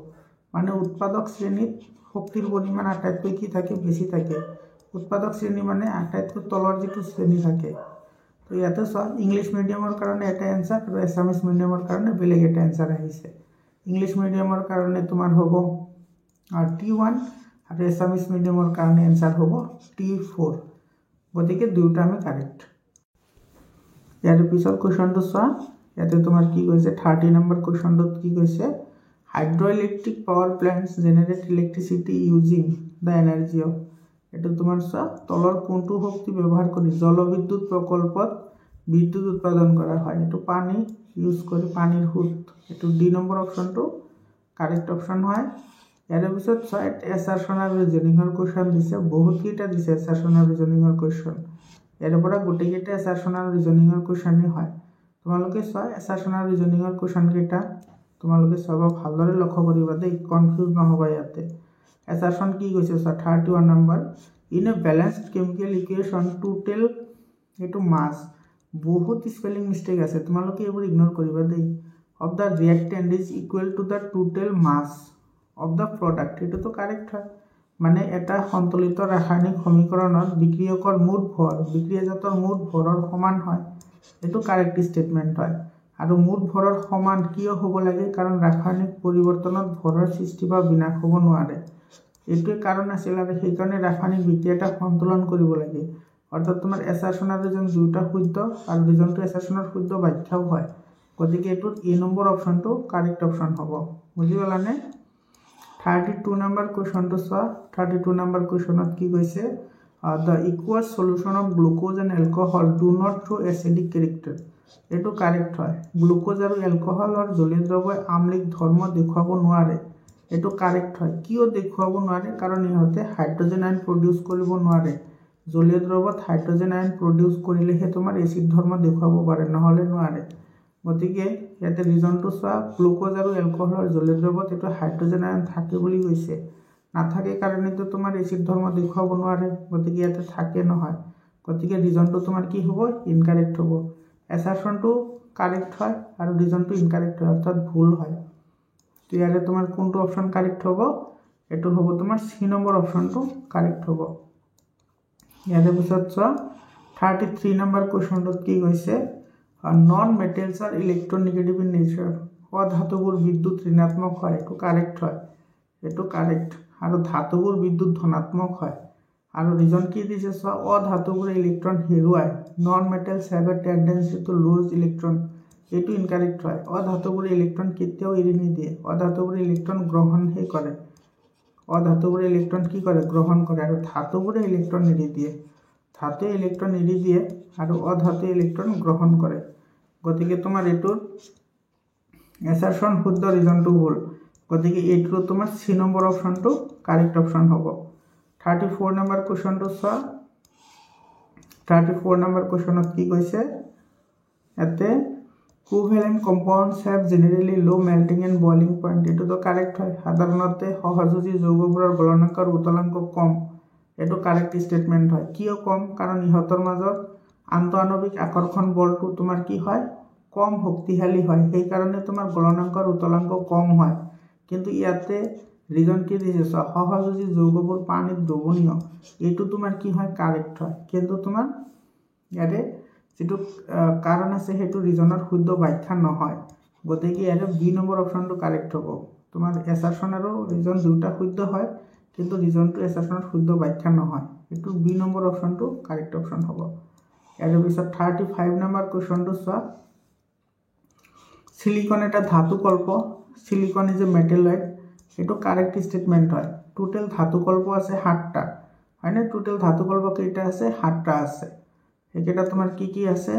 মানে উৎপাদক শ্ৰেণীত শক্তিৰ পৰিমাণ আটাইতকৈ কি থাকে বেছি থাকে উৎপাদক শ্ৰেণী মানে আটাইতকৈ তলৰ যেটো শ্ৰেণী থাকে তো ইয়াতে চোৱা ইংলিশ মিডিয়ামৰ কাৰণে এটা आंसर আৰু এছামিজ মিডিয়ামৰ কাৰণে বেলেগ এটা आंसर আহিছে ইংলিশ মিডিয়ামৰ কাৰণে তোমাৰ হ'ব T1 আৰু এছামিজ মিডিয়ামৰ কাৰণে आंसर হ'ব T4 গতিকে দুটা আমি কাৰেক্ট ইয়াৰ পিছৰ কোৱেশ্চনটো চোৱা ইয়াতে তোমাৰ কি কৈছে 30 নম্বৰ কোৱেশ্চনটোত কি কৈছে hydroelectric power plants generate electricity using the energy of এটো তোমাৰ চোৱা তলৰ কোনটো শক্তি ব্যৱহাৰ কৰি জলবিদ্যুৎ প্ৰকল্পত বিদ্যুৎ উৎপাদন কৰা হয় এটো পানী ইউজ কৰি পানীৰ সুত এটো ডি নম্বৰ অপচনটো কাৰেক্ট অপচন হয় ইয়াৰ পিছত চোৱা এছাৰশন আৰু ৰিজনিংৰ কোৱেশ্চন দিছে বহুত কিটা দিছে এছাৰশন আৰু ৰিজনিংৰ কোৱেশ্চন ইয়াৰ পৰা গোটেই কিটা এছাৰশন আৰু ৰিজনিংৰ কোৱেশ্চনই হয় তোমালোকে চোৱা এছাৰশন আৰু ৰিজনিংৰ কোৱেশ্চন কিটা তোমালোকে সব ভালদৰে লক্ষ্য কৰিবা দেই কনফিউজ নহবা ইয়াতে এছাৰশন কি কৈছে চোৱা 31 number in a balanced chemical equation to tell এটো মাস বহুত স্পেলিং মিস্টেক আছে, তোমালোকে এইবোৰ ইগনোৰ কৰিবা দেই। Of the reactant is equal to the total mass of the product, এইটোতো কাৰেক্ট হয়। মানে এটা সন্তুলিত ৰাসায়নিক সমীকৰণত বিক্ৰিয়কৰ মুঠ ভৰ বিক্ৰিয়াজাতৰ মুঠ ভৰৰ সমান হয়, এইটো কাৰেক্ট ষ্টেটমেণ্ট হয়। আৰু মুঠ ভৰৰ সমান কিয় হ'ব লাগে? কাৰণ ৰাসায়নিক পৰিৱৰ্তনত ভৰৰ সৃষ্টি বা বিনাশ হ'ব নোৱাৰে, এইটোৱে কাৰণ আছিল। আৰু সেইকাৰণে ৰাসায়নিক বিক্ৰিয়াটা সন্তুলন কৰিব লাগে। অৰ্থাৎ তোমাৰ এছাৰশ্যন আৰু ৰিজন দুয়োটা শুদ্ধ, আৰু ৰিজনটো এছাৰশ্যনৰ শুদ্ধ ব্যাখ্যাও হয়। গতিকে এইটোত এ নম্বৰ অপশ্যনটো কাৰেক্ট অপশ্যন হ'ব। বুজি পালানে? 32 নম্বৰ কুৱেশ্যনটো চোৱা। 32 নম্বৰ কুৱেশ্যনত কি কৈছে? The aqueous solution of glucose and alcohol do not through acidic character, এইটো কাৰেক্ট হয়। গ্লুকোজ আৰু এলকহলৰ জলীয় দ্ৰৱই আমলিক ধৰ্ম দেখুৱাব নোৱাৰে, এইটো কাৰেক্ট হয়। কিয় দেখুৱাব নোৱাৰে? কাৰণ ইহঁতে হাইড্ৰজেন আয়ন প্ৰডিউচ কৰিব নোৱাৰে। জলীয় দ্ৰৱত হাইড্ৰজেন আয়ন প্ৰডিউচ কৰিলেহে তোমাৰ এচিড ধৰ্ম দেখুৱাব পাৰে, নহ'লে নোৱাৰে। গতিকে ইয়াতে ৰিজনটো চোৱা, গ্লুকোজ আৰু এলকহলৰ জলীয় দ্ৰৱত এইটো হাইড্ৰজেন আয়ন থাকে বুলি কৈছে, নাথাকে কাৰণেতো তোমাৰ এচিড ধৰ্ম দেখুৱাব নোৱাৰে। গতিকে ইয়াতে থাকে নহয়, গতিকে ৰিজনটো তোমাৰ কি হ'ব? ইনকাৰেক্ট হ'ব। এছাৰশ্যনটো কাৰেক্ট হয় আৰু ৰিজনটো ইনকাৰেক্ট হয়, অৰ্থাৎ ভুল হয়। তো ইয়াৰে তোমাৰ কোনটো অপশ্যন কাৰেক্ট হ'ব? এইটো হ'ব তোমাৰ চি নম্বৰ অপশ্যনটো কাৰেক্ট হ'ব। ইয়াৰে পিছত চোৱা 33 নম্বৰ কুৱেশ্যনটোত কি কৈছে? Non metals are electronegative in nature, অধাতুবোৰ বিদ্যুৎ ঋণাত্মক হয়, এইটো কাৰেক্ট হয়, এইটো কাৰেক্ট। আৰু ধাতুবোৰ বিদ্যুৎ ধনাত্মক হয়। আৰু ৰিজন কি দিছে চোৱা, অধাতুবোৰে ইলেক্ট্ৰন হেৰুৱায়, non metals have a tendency to lose electron, এইটো ইনকাৰেক্ট হয়। অধাতুবোৰে ইলেক্ট্ৰন কেতিয়াও এৰি নিদিয়ে, অধাতুবোৰে ইলেক্ট্ৰন গ্ৰহণহে কৰে। অধাতুবোৰে ইলেক্ট্ৰন কি কৰে? গ্ৰহণ কৰে। আৰু ধাতুবোৰে ইলেক্ট্ৰন এৰি দিয়ে, ধাতুৱে ইলেক্ট্ৰন এৰি দিয়ে আৰু অধাতুৱে ইলেক্ট্ৰন গ্ৰহণ কৰে। গতিকে তোমাৰ এইটোৰ এছাৰশ্যন শুদ্ধ, ৰিজনটো ভুল। গতিকে এইটো তোমাৰ চি নম্বৰ অপশ্যনটো কাৰেক্ট অপশ্যন হ'ব। 34 নম্বৰ কুৱেশ্যনটো চোৱা। 34 নম্বৰ কুৱেশ্যনত কি কৈছে? ইয়াতে কোভেলেণ্ট কম্পাউণ্ডছ হেভ জেনেৰেলি ল' মেল্টিং এণ্ড বইলিং পইণ্ট, এইটোতো কাৰেক্ট হয়। সাধাৰণতে সহযোজী যৌগবোৰৰ গলনাংক আৰু উতলাংক কম, এইটো কাৰেক্ট ষ্টেটমেণ্ট হয়। কিয় কম? কাৰণ ইহঁতৰ মাজত আন্তঃআণৱিক আকৰ্ষণ বলটো তোমাৰ কি হয়? কম শক্তিশালী হয়, সেইকাৰণে তোমাৰ গলনাংক আৰু উতলাংক কম হয়। কিন্তু ইয়াতে ৰিজন কি দিছে? সহযোজী যৌগবোৰ পানীত দ্ৰৱণীয়, এইটো তোমাৰ কি হয়? কাৰেক্ট হয়। কিন্তু তোমাৰ ইয়াতে যিটো কাৰণ আছে সেইটো ৰিজনৰ শুদ্ধ ব্যাখ্যা নহয়। গতিকে ইয়াতে বি নম্বৰ অপশ্যনটো কাৰেক্ট হ'ব। তোমাৰ এছাৰশ্যন আৰু ৰিজন দুয়োটা শুদ্ধ হয়, কিন্তু ৰিজনটো এছাৰশ্যনৰ শুদ্ধ ব্যাখ্যা নহয়, এইটো বি নম্বৰ অপশ্যনটো কাৰেক্ট অপশ্যন হ'ব। ইয়াৰ পিছত 35 নম্বৰ কুৱেশ্যনটো চোৱা। সিলিকন এটা ধাতুকল্প, সিলিকন ইজ এ মেটেলয়েড, এইটো কাৰেক্ট ষ্টেটমেণ্ট হয়। টোটেল ধাতুকল্প আছে 7টা, হয়নে? টোটেল ধাতুকল্প কেইটা আছে? 7টা আছে। সেইকেইটা তোমাৰ কি কি আছে?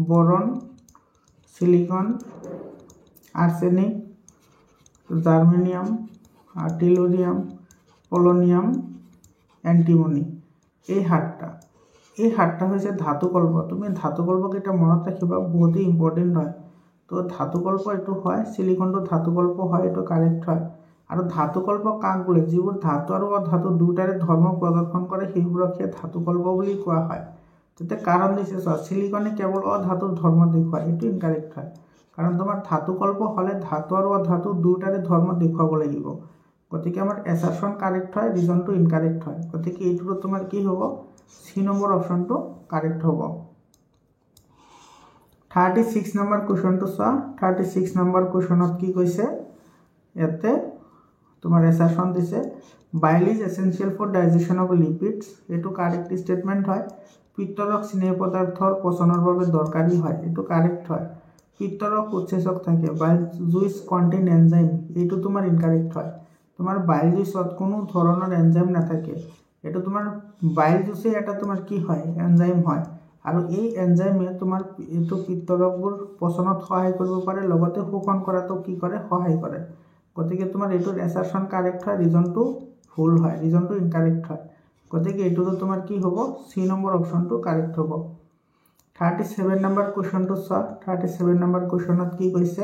বৰণ, সিলিকন, আৰ্ছেনিক, জাৰ্মেনিয়াম, টেলুৰিয়াম, পলনিয়াম, এণ্টিমনি, এই 7টা। এই 7টা হৈছে ধাতুকল্প। তুমি ধাতুকল্প কেইটা মনত ৰাখিবা, বহুতেই ইম্পৰ্টেণ্ট হয়। তো ধাতুকল্প এইটো হয়, সিলিকনটো ধাতুকল্প হয়, এইটো কাৰেক্ট হয়। আৰু ধাতুকল্প কাক বোলে? যিবোৰ ধাতু আৰু অধাতু দুয়োটাৰে ধৰ্ম প্ৰদৰ্শন কৰে, সেইবোৰকহে ধাতুকল্প বুলি কোৱা হয়। তেতিয়া কাৰণ দিছে চোৱা, সিলিকনে কেৱল অধাতুৰ ধৰ্ম দেখুৱায়, এইটো ইনকাৰেক্ট হয়। কাৰণ তোমাৰ ধাতুকল্প হ'লে ধাতু আৰু অধাতু দুয়োটাৰে ধৰ্ম দেখুৱাব লাগিব। গতিকে আমাৰ এছাৰশ্যন কাৰেক্ট হয়, ৰিজনটো ইনকাৰেক্ট হয়। গতিকে এইটোতো তোমাৰ কি হ'ব? চি নম্বৰ অপশ্যনটো কাৰেক্ট হ'ব। 36 নম্বৰ কুৱেশ্যনটো চোৱা। 36 নম্বৰ কুৱেশ্যনত কি কৈছে? ইয়াতে তোমাৰ এছাৰশ্যন দিছে, bile is essential for digestion of lipids, এইটো কাৰেক্ট ষ্টেটমেণ্ট হয়। পিত্তৰস স্নেহ পদাৰ্থৰ পচনৰ বাবে দৰকাৰী হয়, এইটো কাৰেক্ট হয়। পিত্তৰস উৎসেচক থাকে, বাইল জুইচ কণ্টেইন এনজাইম, এইটো তোমাৰ ইনকাৰেক্ট হয়। তোমাৰ বাইল জুইচত কোনো ধৰণৰ এনজাইম নাথাকে, এইটো তোমাৰ বাইল জুইচে এটা তোমাৰ কি হয়? এনজাইম হয়। আৰু এই এনজাইমে তোমাৰ এইটো পিত্তৰসবোৰ পচনত সহায় কৰিব পাৰে, লগতে শোষণ কৰাটো কি কৰে? সহায় কৰে। গতিকে তোমাৰ এইটোৰ এছাৰশ্যন কাৰেক্ট হয়, ৰিজনটো ভুল হয়, ৰিজনটো ইনকাৰেক্ট হয়। গতিকে এইটোতো তোমাৰ কি হ'ব? চি নম্বৰ অপশ্যনটো কাৰেক্ট হ'ব। 37 নম্বৰ কুৱেশ্যনটো চোৱা। 37 নম্বৰ কুৱেশ্যনত কি কৈছে?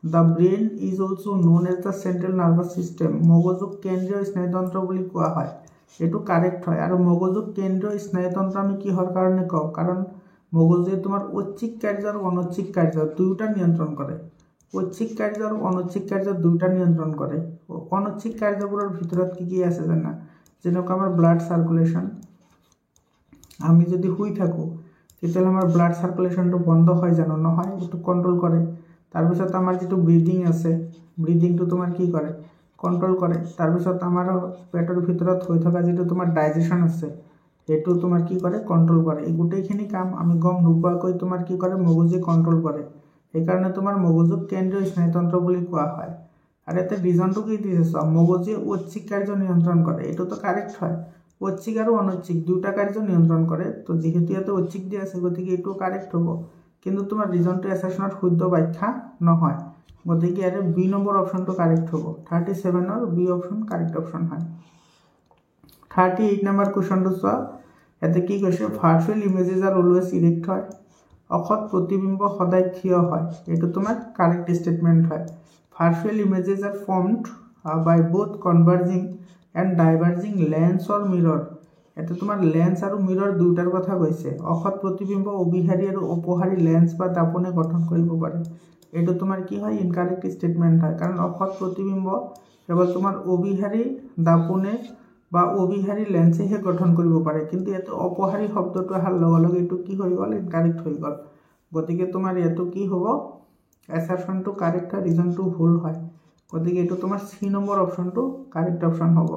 The brain is also known as the central nervous system, মগজুক কেন্দ্ৰীয় স্নায়ুতন্ত্ৰ বুলি কোৱা হয়, এইটো কাৰেক্ট হয়। আৰু মগজুক কেন্দ্ৰীয় স্নায়ুতন্ত্ৰ আমি কিহৰ কাৰণে কওঁ? কাৰণ মগজুৱে তোমাৰ ঐচ্ছিক কাৰ্য আৰু অনৈচ্ছিক কাৰ্য দুয়োটা নিয়ন্ত্ৰণ কৰে। ঐচ্ছিক কাৰ্য আৰু অনৈচ্ছিক কাৰ্য দুয়োটা নিয়ন্ত্ৰণ কৰে। অনৈচ্ছিক কাৰ্যবোৰৰ ভিতৰত কি আছে জানা? যেনেকুৱা আমাৰ ব্লাড সাৰ্কুলেশ্যন। আমি যদি শুই থাকোঁ তেতিয়াহ'লে আমাৰ ব্লাড সাৰ্কুলেশ্যনটো বন্ধ হয় জানো? নহয়, এইটো কণ্ট্ৰল কৰে। তাৰপিছত আমাৰ যিটো ব্ৰিডিং আছে, ব্ৰিডিংটো তোমাৰ কি কৰে? কণ্ট্ৰল কৰে। তাৰপিছত আমাৰ পেটৰ ভিতৰত হৈ থকা যিটো তোমাৰ ডাইজেশ্যন আছে সেইটো তোমাৰ কি কৰে? কণ্ট্ৰল কৰে। এই গোটেইখিনি কাম আমি গম নোপোৱাকৈ তোমাৰ কি কৰে? মগজুৱে কণ্ট্ৰল কৰে। সেইকাৰণে তোমাৰ মগজুক কেন্দ্ৰীয় স্নায়ুতন্ত্ৰ বুলি কোৱা হয়। আৰু ইয়াতে ৰিজনটো কি দিছে? মগজুৱে ঐচ্ছিক কাৰ্য নিয়ন্ত্ৰণ কৰে। এইটোতো কাৰেক্ট হয়। ঐচ্ছিক আৰু অনৈচ্ছিক দুটা কাৰ্য নিয়ন্ত্ৰণ কৰে। তো যিহেতু ইয়াতে ঐচ্ছিক দিয়া আছে গতিকে এইটো কাৰেক্ট হ'ব। কিন্তু তোমাৰ ৰিজনটো এছাৰশ্যনত শুদ্ধ ব্যাখ্যা নহয়। গতিকে ইয়াৰে বি নম্বৰ অপশ্যনটো কাৰেক্ট হ'ব। 37ৰ বি অপশ্যন কাৰেক্ট অপশ্যন হয়। 38 নম্বৰ কুৱেশ্যনটো চোৱা। ইয়াতে কি কৈছে? Virtual images are always erect হয়। অসৎ প্ৰতিবিম্ব সদায় থিয় হয়। এইটো তোমাৰ কাৰেক্ট ষ্টেটমেণ্ট হয়। Virtual images are formed by both converging and diverging lens or mirror. ইয়াতে তোমাৰ লেন্স আৰু মিৰৰ দুয়োটাৰ কথা কৈছে। অসৎ প্ৰতিবিম্ব অবিহাৰী আৰু অপহাৰী লেন্স বা দাপোনে গঠন কৰিব পাৰে। এইটো তোমাৰ কি হয়? ইনকাৰেক্ট ষ্টেটমেণ্ট হয়। কাৰণ অসৎ প্ৰতিবিম্ব কেৱল তোমাৰ অবিহাৰী দাপোনে বা অবিহাৰী লেন্সেহে গঠন কৰিব পাৰে। কিন্তু ইয়াতে অপহাৰী শব্দটো অহাৰ লগে লগে এইটো কি হৈ গ'ল? ইনকাৰেক্ট হৈ গ'ল। গতিকে তোমাৰ ইয়াতো কি হ'ব? এছাৰশ্যনটো কাৰেক্ট হয়, ৰিজনটো ভুল হয়। গতিকে এইটো তোমাৰ চি নম্বৰ অপশ্যনটো কাৰেক্ট অপশ্যন হ'ব।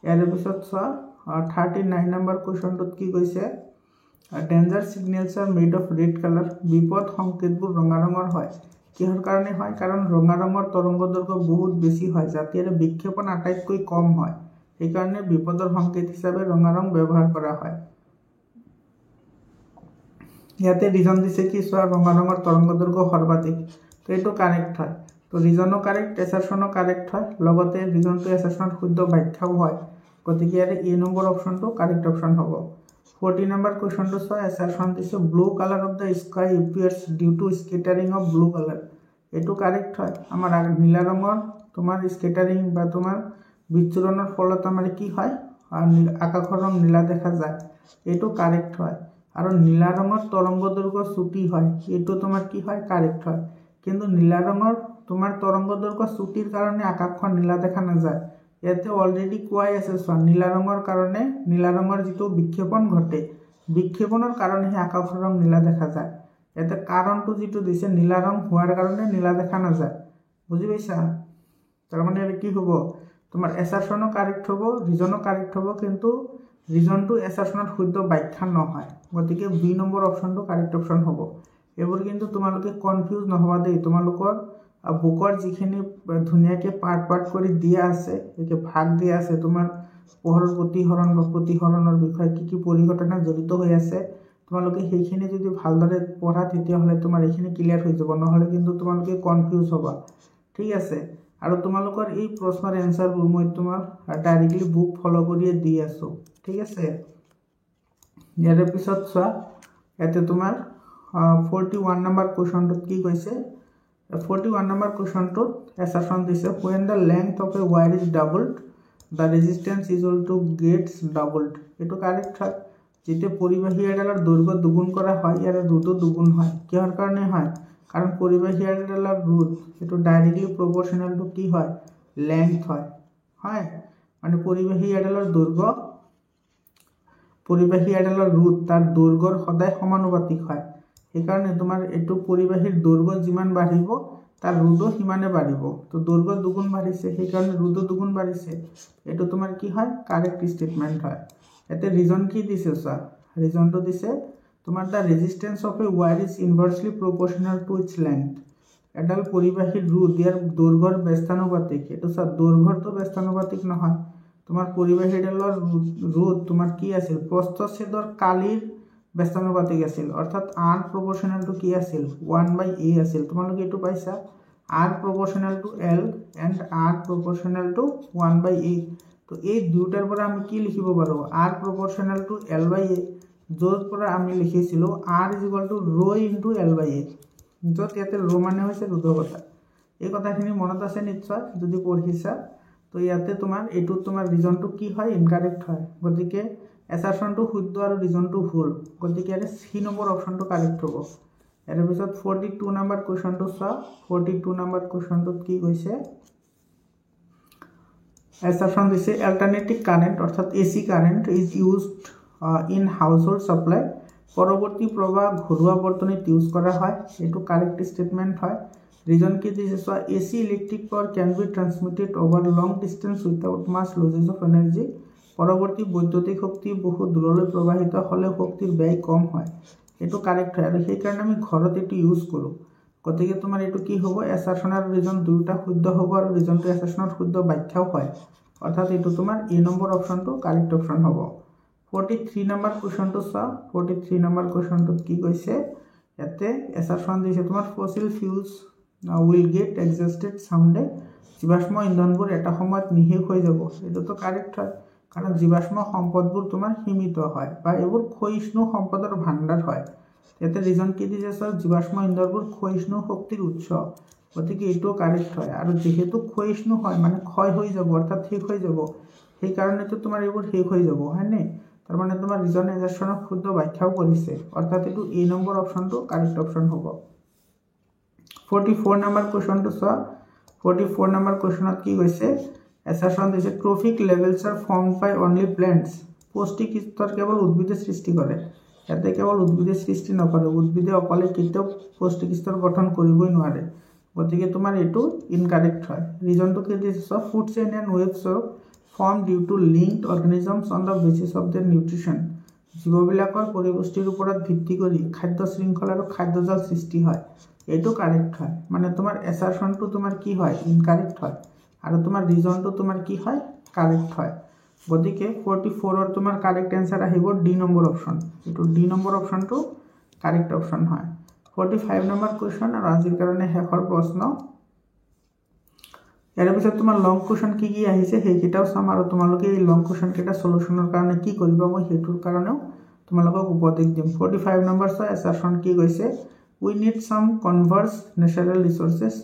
ইয়াৰ পিছত চোৱা 39 নম্বৰ কুৱেশ্যনটোত কি কৈছে? Danger signals are made of red colour. বিপদ সংকেতবোৰ ৰঙা ৰঙৰ হয়। কিহৰ কাৰণে হয়? কাৰণ ৰঙা ৰঙৰ তৰংগ দৈৰ্ঘ্য বহুত বেছি হয়, যাতে ইয়াৰ বিক্ষেপণ আটাইতকৈ কম হয়। সেইকাৰণে বিপদৰ সংকেত হিচাপে ৰঙা ৰং ব্যৱহাৰ কৰা হয়। ইয়াতে ৰিজন দিছে কি? চোৱা, ৰঙা ৰঙৰ তৰংগ দৈৰ্ঘ্য সৰ্বাধিক। তো এইটো কাৰেক্ট হয়। তো ৰিজনো কাৰেক্ট, এছাৰশ্যনো কাৰেক্ট হয়, লগতে ৰিজনটো এছাৰশ্যনত শুদ্ধ ব্যাখ্যাও হয়। গতিকে ইয়াৰে এ নম্বৰ অপশ্যনটো কাৰেক্ট অপশ্যন হ'ব। 40 নম্বৰ কুৱেশ্যনটো চোৱা। এছাৰশ্যন দিছে blue colour of the sky appears due to scattering of blue colour. এইটো কাৰেক্ট হয়। আমাৰ নীলা ৰঙৰ তোমাৰ স্কেটাৰিং বা তোমাৰ বিচ্ছুৰণৰ ফলত আমাৰ কি হয়? আকাশৰ ৰং নীলা দেখা যায়। এইটো কাৰেক্ট হয়। আৰু নীলা ৰঙৰ তৰংগ দৈৰ্ঘ্য চুটি হয়। এইটো তোমাৰ কি হয়? কাৰেক্ট হয়। কিন্তু নীলা ৰঙৰ তোমাৰ তৰংগ দৈৰ্ঘ্য চুটিৰ কাৰণে আকাশখন নীলা দেখা নাযায়। ইয়াতে অলৰেডি কোৱাই আছে চোৱা, নীলা ৰঙৰ কাৰণে নীলা ৰঙৰ যিটো বিক্ষেপণ ঘটে, বিক্ষেপণৰ কাৰণেহে আকাশৰ ৰং নীলা দেখা যায়। ইয়াতে কাৰণটো যিটো দিছে নীলা ৰং হোৱাৰ কাৰণে নীলা দেখা নাযায়। বুজি পাইছা? তাৰমানে ইয়াতে কি হ'ব? তোমাৰ এছাৰশ্যনো কাৰেক্ট হ'ব, ৰিজনো কাৰেক্ট হ'ব, কিন্তু ৰিজনটো এছাৰশ্যনত শুদ্ধ ব্যাখ্যা নহয়। গতিকে বি নম্বৰ অপশ্যনটো কাৰেক্ট অপশ্যন হ'ব। এইবোৰ কিন্তু তোমালোকে কনফিউজ নহ'বা দেই। তোমালোকৰ বুকৰ যিখিনি ধুনীয়াকৈ পাৰ্ট পাৰ্ট কৰি দিয়া আছে, একে ভাগ দিয়া আছে, তোমাৰ পোহৰৰ প্ৰতিসৰণ বা প্ৰতিসৰণৰ বিষয়ে কি কি পৰিঘটনা জড়িত হৈ আছে, তোমালোকে সেইখিনি যদি ভালদৰে পঢ়া তেতিয়াহ'লে তোমাৰ এইখিনি ক্লিয়াৰ হৈ যাব। নহ'লে কিন্তু তোমালোকে কনফিউজ হ'বা। ঠিক আছে? আৰু তোমালোকৰ এই প্ৰশ্নৰ এনচাৰবোৰ মই তোমাৰ ডাইৰেক্টলি বুক ফ'ল' কৰিয়ে দি আছোঁ। ঠিক আছে? ইয়াৰে পিছত চোৱা, ইয়াতে তোমাৰ 41 নম্বৰ কুৱেশ্যনটোত কি কৈছে? 41 নম্বৰ কুৱেশ্যনটোত এছাৰশ্যন দিছে when the length of a wire is doubled, the resistance is equal to gets doubled. এইটো কাৰেক্ট হয়। যেতিয়া পৰিবাহী এডালৰ দৈৰ্ঘ্য দুগুণ কৰা হয়, ইয়াৰ ৰোধো দুগুণ হয়। কিহৰ কাৰণে হয়? কাৰণ পৰিবাহী এডালৰ ৰোধ এইটো ডাইৰেক্টলি প্ৰপৰ্চনেল টু কি হয়? লেংথ হয়। হয়, মানে পৰিবাহী এডালৰ দৈৰ্ঘ্য, পৰিবাহী এডালৰ ৰোধ তাৰ দৈৰ্ঘ্যৰ সদায় সমানুপাতিক হয়। সেইকাৰণে তোমাৰ এইটো পৰিবাহীৰ দৈৰ্ঘ্য যিমান বাঢ়িব তাৰ ৰোধো সিমানে বাঢ়িব। তো দৈৰ্ঘ্য দুগুণ বাঢ়িছে, সেইকাৰণে ৰোধো দুগুণ বাঢ়িছে। এইটো তোমাৰ কি হয়? কাৰেক্ট ষ্টেটমেণ্ট হয়। ইয়াতে ৰিজন কি দিছে চোৱা, ৰিজনটো দিছে তোমাৰ the resistance of a wire is inversely proportional to its length. এডাল পৰিবাহীৰ ৰোধ ইয়াৰ দৈৰ্ঘ্যৰ ব্যস্তানুপাতিক। এইটো চোৱা, দৈৰ্ঘ্যৰটো ব্যস্তানুপাতিক নহয়। তোমাৰ পৰিবাহীডালৰ ৰোধ তোমাৰ কি আছিল? প্ৰস্থচ্ছেদৰ কালিৰ ব্যস্তানুপাতিক আছিল। অৰ্থাৎ R প্ৰপৰ্চনেল টু কি আছিল? 1/a আছিল। তোমালোকে এইটো পাইছা? R proportional to L and R proportional to 1/a। তো এই দুয়োটাৰ পৰা আমি কি লিখিব পাৰোঁ? R প্ৰপৰ্চনেল টু L/a, য'ৰ পৰা আমি লিখিছিলোঁ R ইজ ইকুৱেল টু ৰৌ ইনটু L/a, য'ত ইয়াতে ৰৌ মানে হৈছে ৰোধকতা। এই কথাখিনি মনত আছে নিশ্চয় যদি পঢ়িছা। তো ইয়াতে তোমাৰ এইটো তোমাৰ ৰিজনটো কি হয়? ইনকাৰেক্ট হয়। গতিকে এছাৰশ্যনটো শুদ্ধ আৰু ৰিজনটো ভুল গতিকে ইয়াতে সি নম্বৰ অপশ্যনটো কাৰেক্ট হ'ব ইয়াৰ পিছত 42 নম্বৰ কোৱেশ্চনটো চোৱা 42 নম্বৰ কোৱেশ্চনটোত কি কৈছে assertion দিছে alternating current অর্থাৎ AC current is used in household supply পরবর্তী প্রবাহ ঘরোয়া বর্তনীত ইউজ করা হয় এটো কারেক্ট স্টেটমেন্ট হয় রিজন কি দিছে so AC electric power can be transmitted over long distance without mass losses of energy পরবর্তী বৈদ্যুতিক শক্তি বহু দূৰলৈ প্ৰবাহিত হলে শক্তিৰ ব্যয় কম হয় এটো কাৰেক্ট হয় আৰু সেই কাৰণে আমি ঘৰত এটো ইউজ কৰো গতিকে তোমাৰ এটো কি হ'ব assertion আৰু ৰিজন দুটা শুদ্ধ হ'ব আৰু ৰিজনটো assertionৰ শুদ্ধ ব্যাখ্যাও হয় অৰ্থাৎ এটো তোমাৰ এ নম্বৰ অপশ্যনটো কাৰেক্ট অপশ্যন হ'ব 43 নম্বৰ কোৱেশ্চনটো চোৱা 43 নম্বৰ কোৱেশ্চনটোত কি কৈছে ইয়াতে assertion দিছে তোমাৰ fossil fuels will get exhausted someday জীৱাশ্ম ইন্ধনবোৰ এটা সময়ত নিশেষ হৈ যাব এটো তো কাৰেক্ট হয় কাৰণ জীৱাশ্ম সম্পদবোৰ তোমাৰ সীমিত হয় বা এবোৰ ক্ষয়িষ্ণু সম্পদৰ ভাণ্ডাৰ হয় ইয়াতে ৰিজন কি দিছে স্যাৰ জীৱাশ্ম ইন্ধনবোৰ ক্ষয়িষ্ণু শক্তিৰ উৎস গতিকে এটো কাৰেক্ট হয় আৰু যেহেতু ক্ষয়িষ্ণু হয় মানে ক্ষয় হৈ যাব অৰ্থাৎ শেষ হৈ যাব সেই কাৰণে তো তোমাৰ এবোৰ শেষ হৈ যাব হয় নে তাৰ মানে তোমাৰ ৰিজন এজাৰশ্যনৰ শুদ্ধ ব্যাখ্যাও কৰিছে অৰ্থাৎ এটো এ নম্বৰ অপশ্যনটো কাৰেক্ট অপশ্যন হ'ব 44 নম্বৰ কোৱেশ্চনটো চোৱা 44 নম্বৰ কোৱেশ্চনত কি কৈছে assertion দিছে traffic levels are formed by only plants পৌষ্টিক স্তৰ কেৱল উদ্ভিদে সৃষ্টি কৰে ইয়াতে কেৱল উদ্ভিদে সৃষ্টি নকৰে উদ্ভিদে অকলে কেতিয়াও পৌষ্টিক স্তৰ গঠন কৰিবই নোৱাৰে গতিকে তোমাৰ এটো ইনকাৰেক্ট হয় ৰিজনটো কি দিছে so food chain and webs formed due to linked organisms on the basis of their nutrition জীৱবিলাকৰ পৰিপুষ্টিৰ ওপৰত ভিত্তি কৰি খাদ্য শৃংখল আৰু খাদ্যজাল সৃষ্টি হয় এটো কাৰেক্ট হয় মানে তোমাৰ assertionটো তোমাৰ কি হয় ইনকাৰেক্ট হয় আৰু তোমাৰ ৰিজনটো তোমাৰ কি হয় কাৰেক্ট হয় গতিকে 44 ৰ তোমাৰ কাৰেক্ট आंसर আহিব ডি নম্বৰ অপশ্যন এটো ডি নম্বৰ অপশ্যনটো কাৰেক্ট অপশ্যন হয় 45 নম্বৰ কোৱেশ্চন আৰু আজিৰ কাৰণে শেষৰ প্ৰশ্ন ইয়াৰ পিছত তোমাৰ লং কোৱেশ্চন কি আহিছে হেকিটাও চাম আৰু তোমালোকে এই লং কোৱেশ্চন কেটা সলিউশনৰ কাৰণে কি কৰিবা মই হেতুৰ কাৰণেও তোমালোকক উপদেশ দিম 45 নম্বৰ সা assertion কি কৈছে we need some conserve natural resources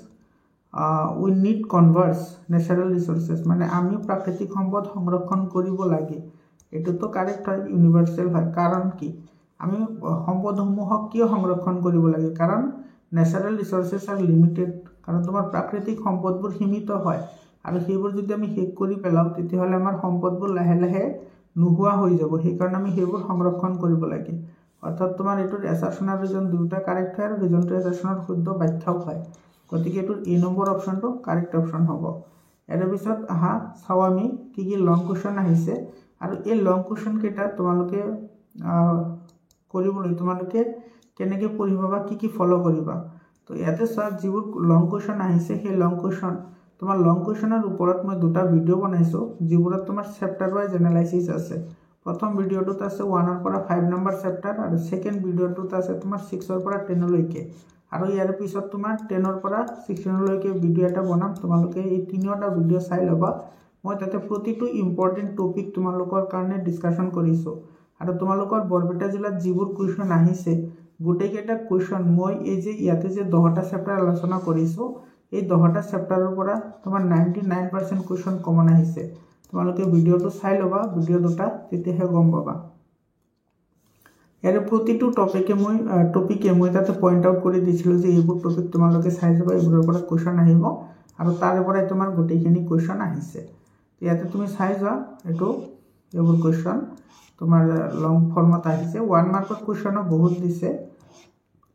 we need conserve natural resources মানে আমি প্ৰাকৃতিক সম্পদ সংৰক্ষণ কৰিব লাগে এটো তো কাৰেক্ট হয় ইউনিভাৰ্সাল হয় কাৰণ কি আমি সম্পদসমূহক কিয় সংৰক্ষণ কৰিব লাগে কাৰণ ন্যাচাৰাল ৰিসোৰ্সেস আৰ লিমিটেড কাৰণ তোমাৰ প্ৰাকৃতিক সম্পদবোৰ সীমিত হয় আৰু সেইবোৰ যদি আমি শেষ কৰি পেলাও তেতিয়াহলে আমাৰ সম্পদবোৰ লাহে লাহে নোহোৱা হৈ যাব সেই কাৰণে আমি সেইবোৰ সংৰক্ষণ কৰিব লাগে অৰ্থাৎ তোমাৰ এটোৰ assertion আৰু ৰিজন দুটা কাৰেক্ট হয় আৰু ৰিজনটো assertionৰ শুদ্ধ ব্যাখ্যাও হয় গতিকে এটোৰ এ নম্বৰ অপশ্যনটো কাৰেক্ট অপশ্যন হ'ব এৰ পিছত আহা চাও আমি কি লং কোৱেশ্চন আহিছে আৰু এই লং কোৱেশ্চন কেটা তোমালোকে কৰিবলৈ তোমালোকে কেনেকে পঢ়িবা বা কি ফলো কৰিবা তো ইয়াতে সব যিবোৰ লং কোৱেশ্চন আহিছে সেই লং কোৱেশ্চন তোমাৰ লং কোৱেশ্চনৰ ওপৰত মই দুটা ভিডিও বনাইছো যিবোৰত তোমাৰ চেপ্টাৰ ওয়াইজ এনালাইসিস আছে প্ৰথম ভিডিওটোত আছে 1 ৰ পৰা 5 নম্বৰ চেপ্টাৰ আৰু সেকেন্ড ভিডিওটোত আছে তোমাৰ 6 ৰ পৰা 10 লৈকে আৰু ইয়াৰ পিছত তোমাৰ 10 ৰ পৰা 16 লৈকে ভিডিও এটা বনাম তোমালোকে এই তিনিটা ভিডিও চাই লবা মই তাতে প্ৰতিটো ইম্পৰ্টেন্ট টপিক তোমালোকৰ কাৰণে ডিসকাশন কৰিছো আৰু তোমালোকৰ বৰপেটা জিলাত যিবোৰ কোৱেশ্চন আহিছে গোটেই কেটা কোৱেশ্চন মই এই যে ইয়াতে যে 10টা চেপ্টাৰ আলোচনা কৰিছো এই 10টা চেপ্টাৰৰ পৰা তোমাৰ 99% কোৱেশ্চন কমন আহিছে তোমালোকে ভিডিওটো চাই লবা ভিডিও দুটা তেতিয়াহে গম পাবা ইয়াৰে প্ৰতিটো টপিকে মই তাতে পইণ্ট আউট কৰি দিছিলো যে এইবোৰ টপিক তোমালোকে চাই যাবা এইবোৰৰ পৰা কোৱেশ্চন আহিব আৰু তাৰে পৰা তোমাৰ গোটেইখিনি কোৱেশ্চন আহিছে ইয়াতে তুমি চাই যোৱা এটো এইবোৰ কোৱেশ্চন তোমাৰ লং ফৰ্মত আহিছে 1 মাৰ্কৰ কোৱেশ্চনো বহুত দিছে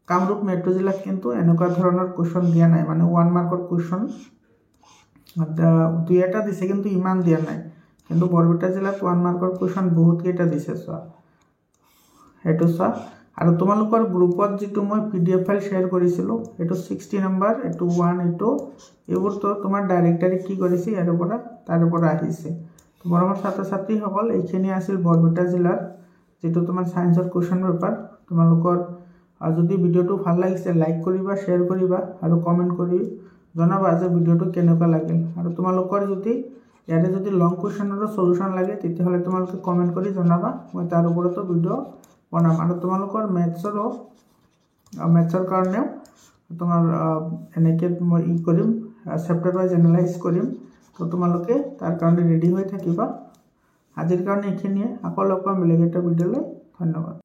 কামৰূপ মেট্ৰো জিলাত কিন্তু এনেকুৱা ধৰণৰ কোৱেশ্চন দিয়া নাই মানে 1 মাৰ্কৰ কোৱেশ্চন দুই এটা দিছে কিন্তু ইমান দিয়া নাই কিন্তু বৰপেটা জিলাত 1 মাৰ্কৰ কোৱেশ্চন বহুত কেটা দিছে সা এটো সা আৰু তোমালোকৰ গ্ৰুপত যেটো মই পিডিএফ ফাইল শেয়াৰ কৰিছিলো এটো 60 নম্বৰ এটো 1 এটো এবোৰ তো তোমাৰ ডাইৰেক্টলি কি কৰিছে তাৰে পৰা আহিছে তোমালোকৰ ছাত্ৰ ছাত্ৰী সকল এইখিনি আছিল বৰপেটা জিলাৰ যেটো তোমাৰ সায়েন্সৰ কোৱেশ্চন পেপাৰ তোমালোকৰ যদি ভিডিওটো ভাল লাগিছে লাইক কৰিবা শেয়াৰ কৰিবা আৰু কমেন্ট কৰি জনাবা যে ভিডিওটো কেনেকুৱা লাগিল আৰু তোমালোকৰ যদি ইয়াতে যদি লং কোৱেশ্চনৰ সলিউশন লাগে তেতিয়াহলে তোমালোকে কমেন্ট কৰি জনাবা মই তাৰ ওপৰতো ভিডিও বনাম আৰু তোমালোকৰ মেথছৰ কাৰণে তোমাৰ এনেকে মই কৰিম চেপ্টাৰ ওয়াইজ এনালাইজ কৰিম তো তোমালোকে তাৰ কাৰণে ৰেডি হৈ থাকিবা আজিৰ কাৰণে এইখিনিয়ে, আকৌ লগ পাম বেলেগ এটা ভিডিঅ'লৈ। ধন্যবাদ।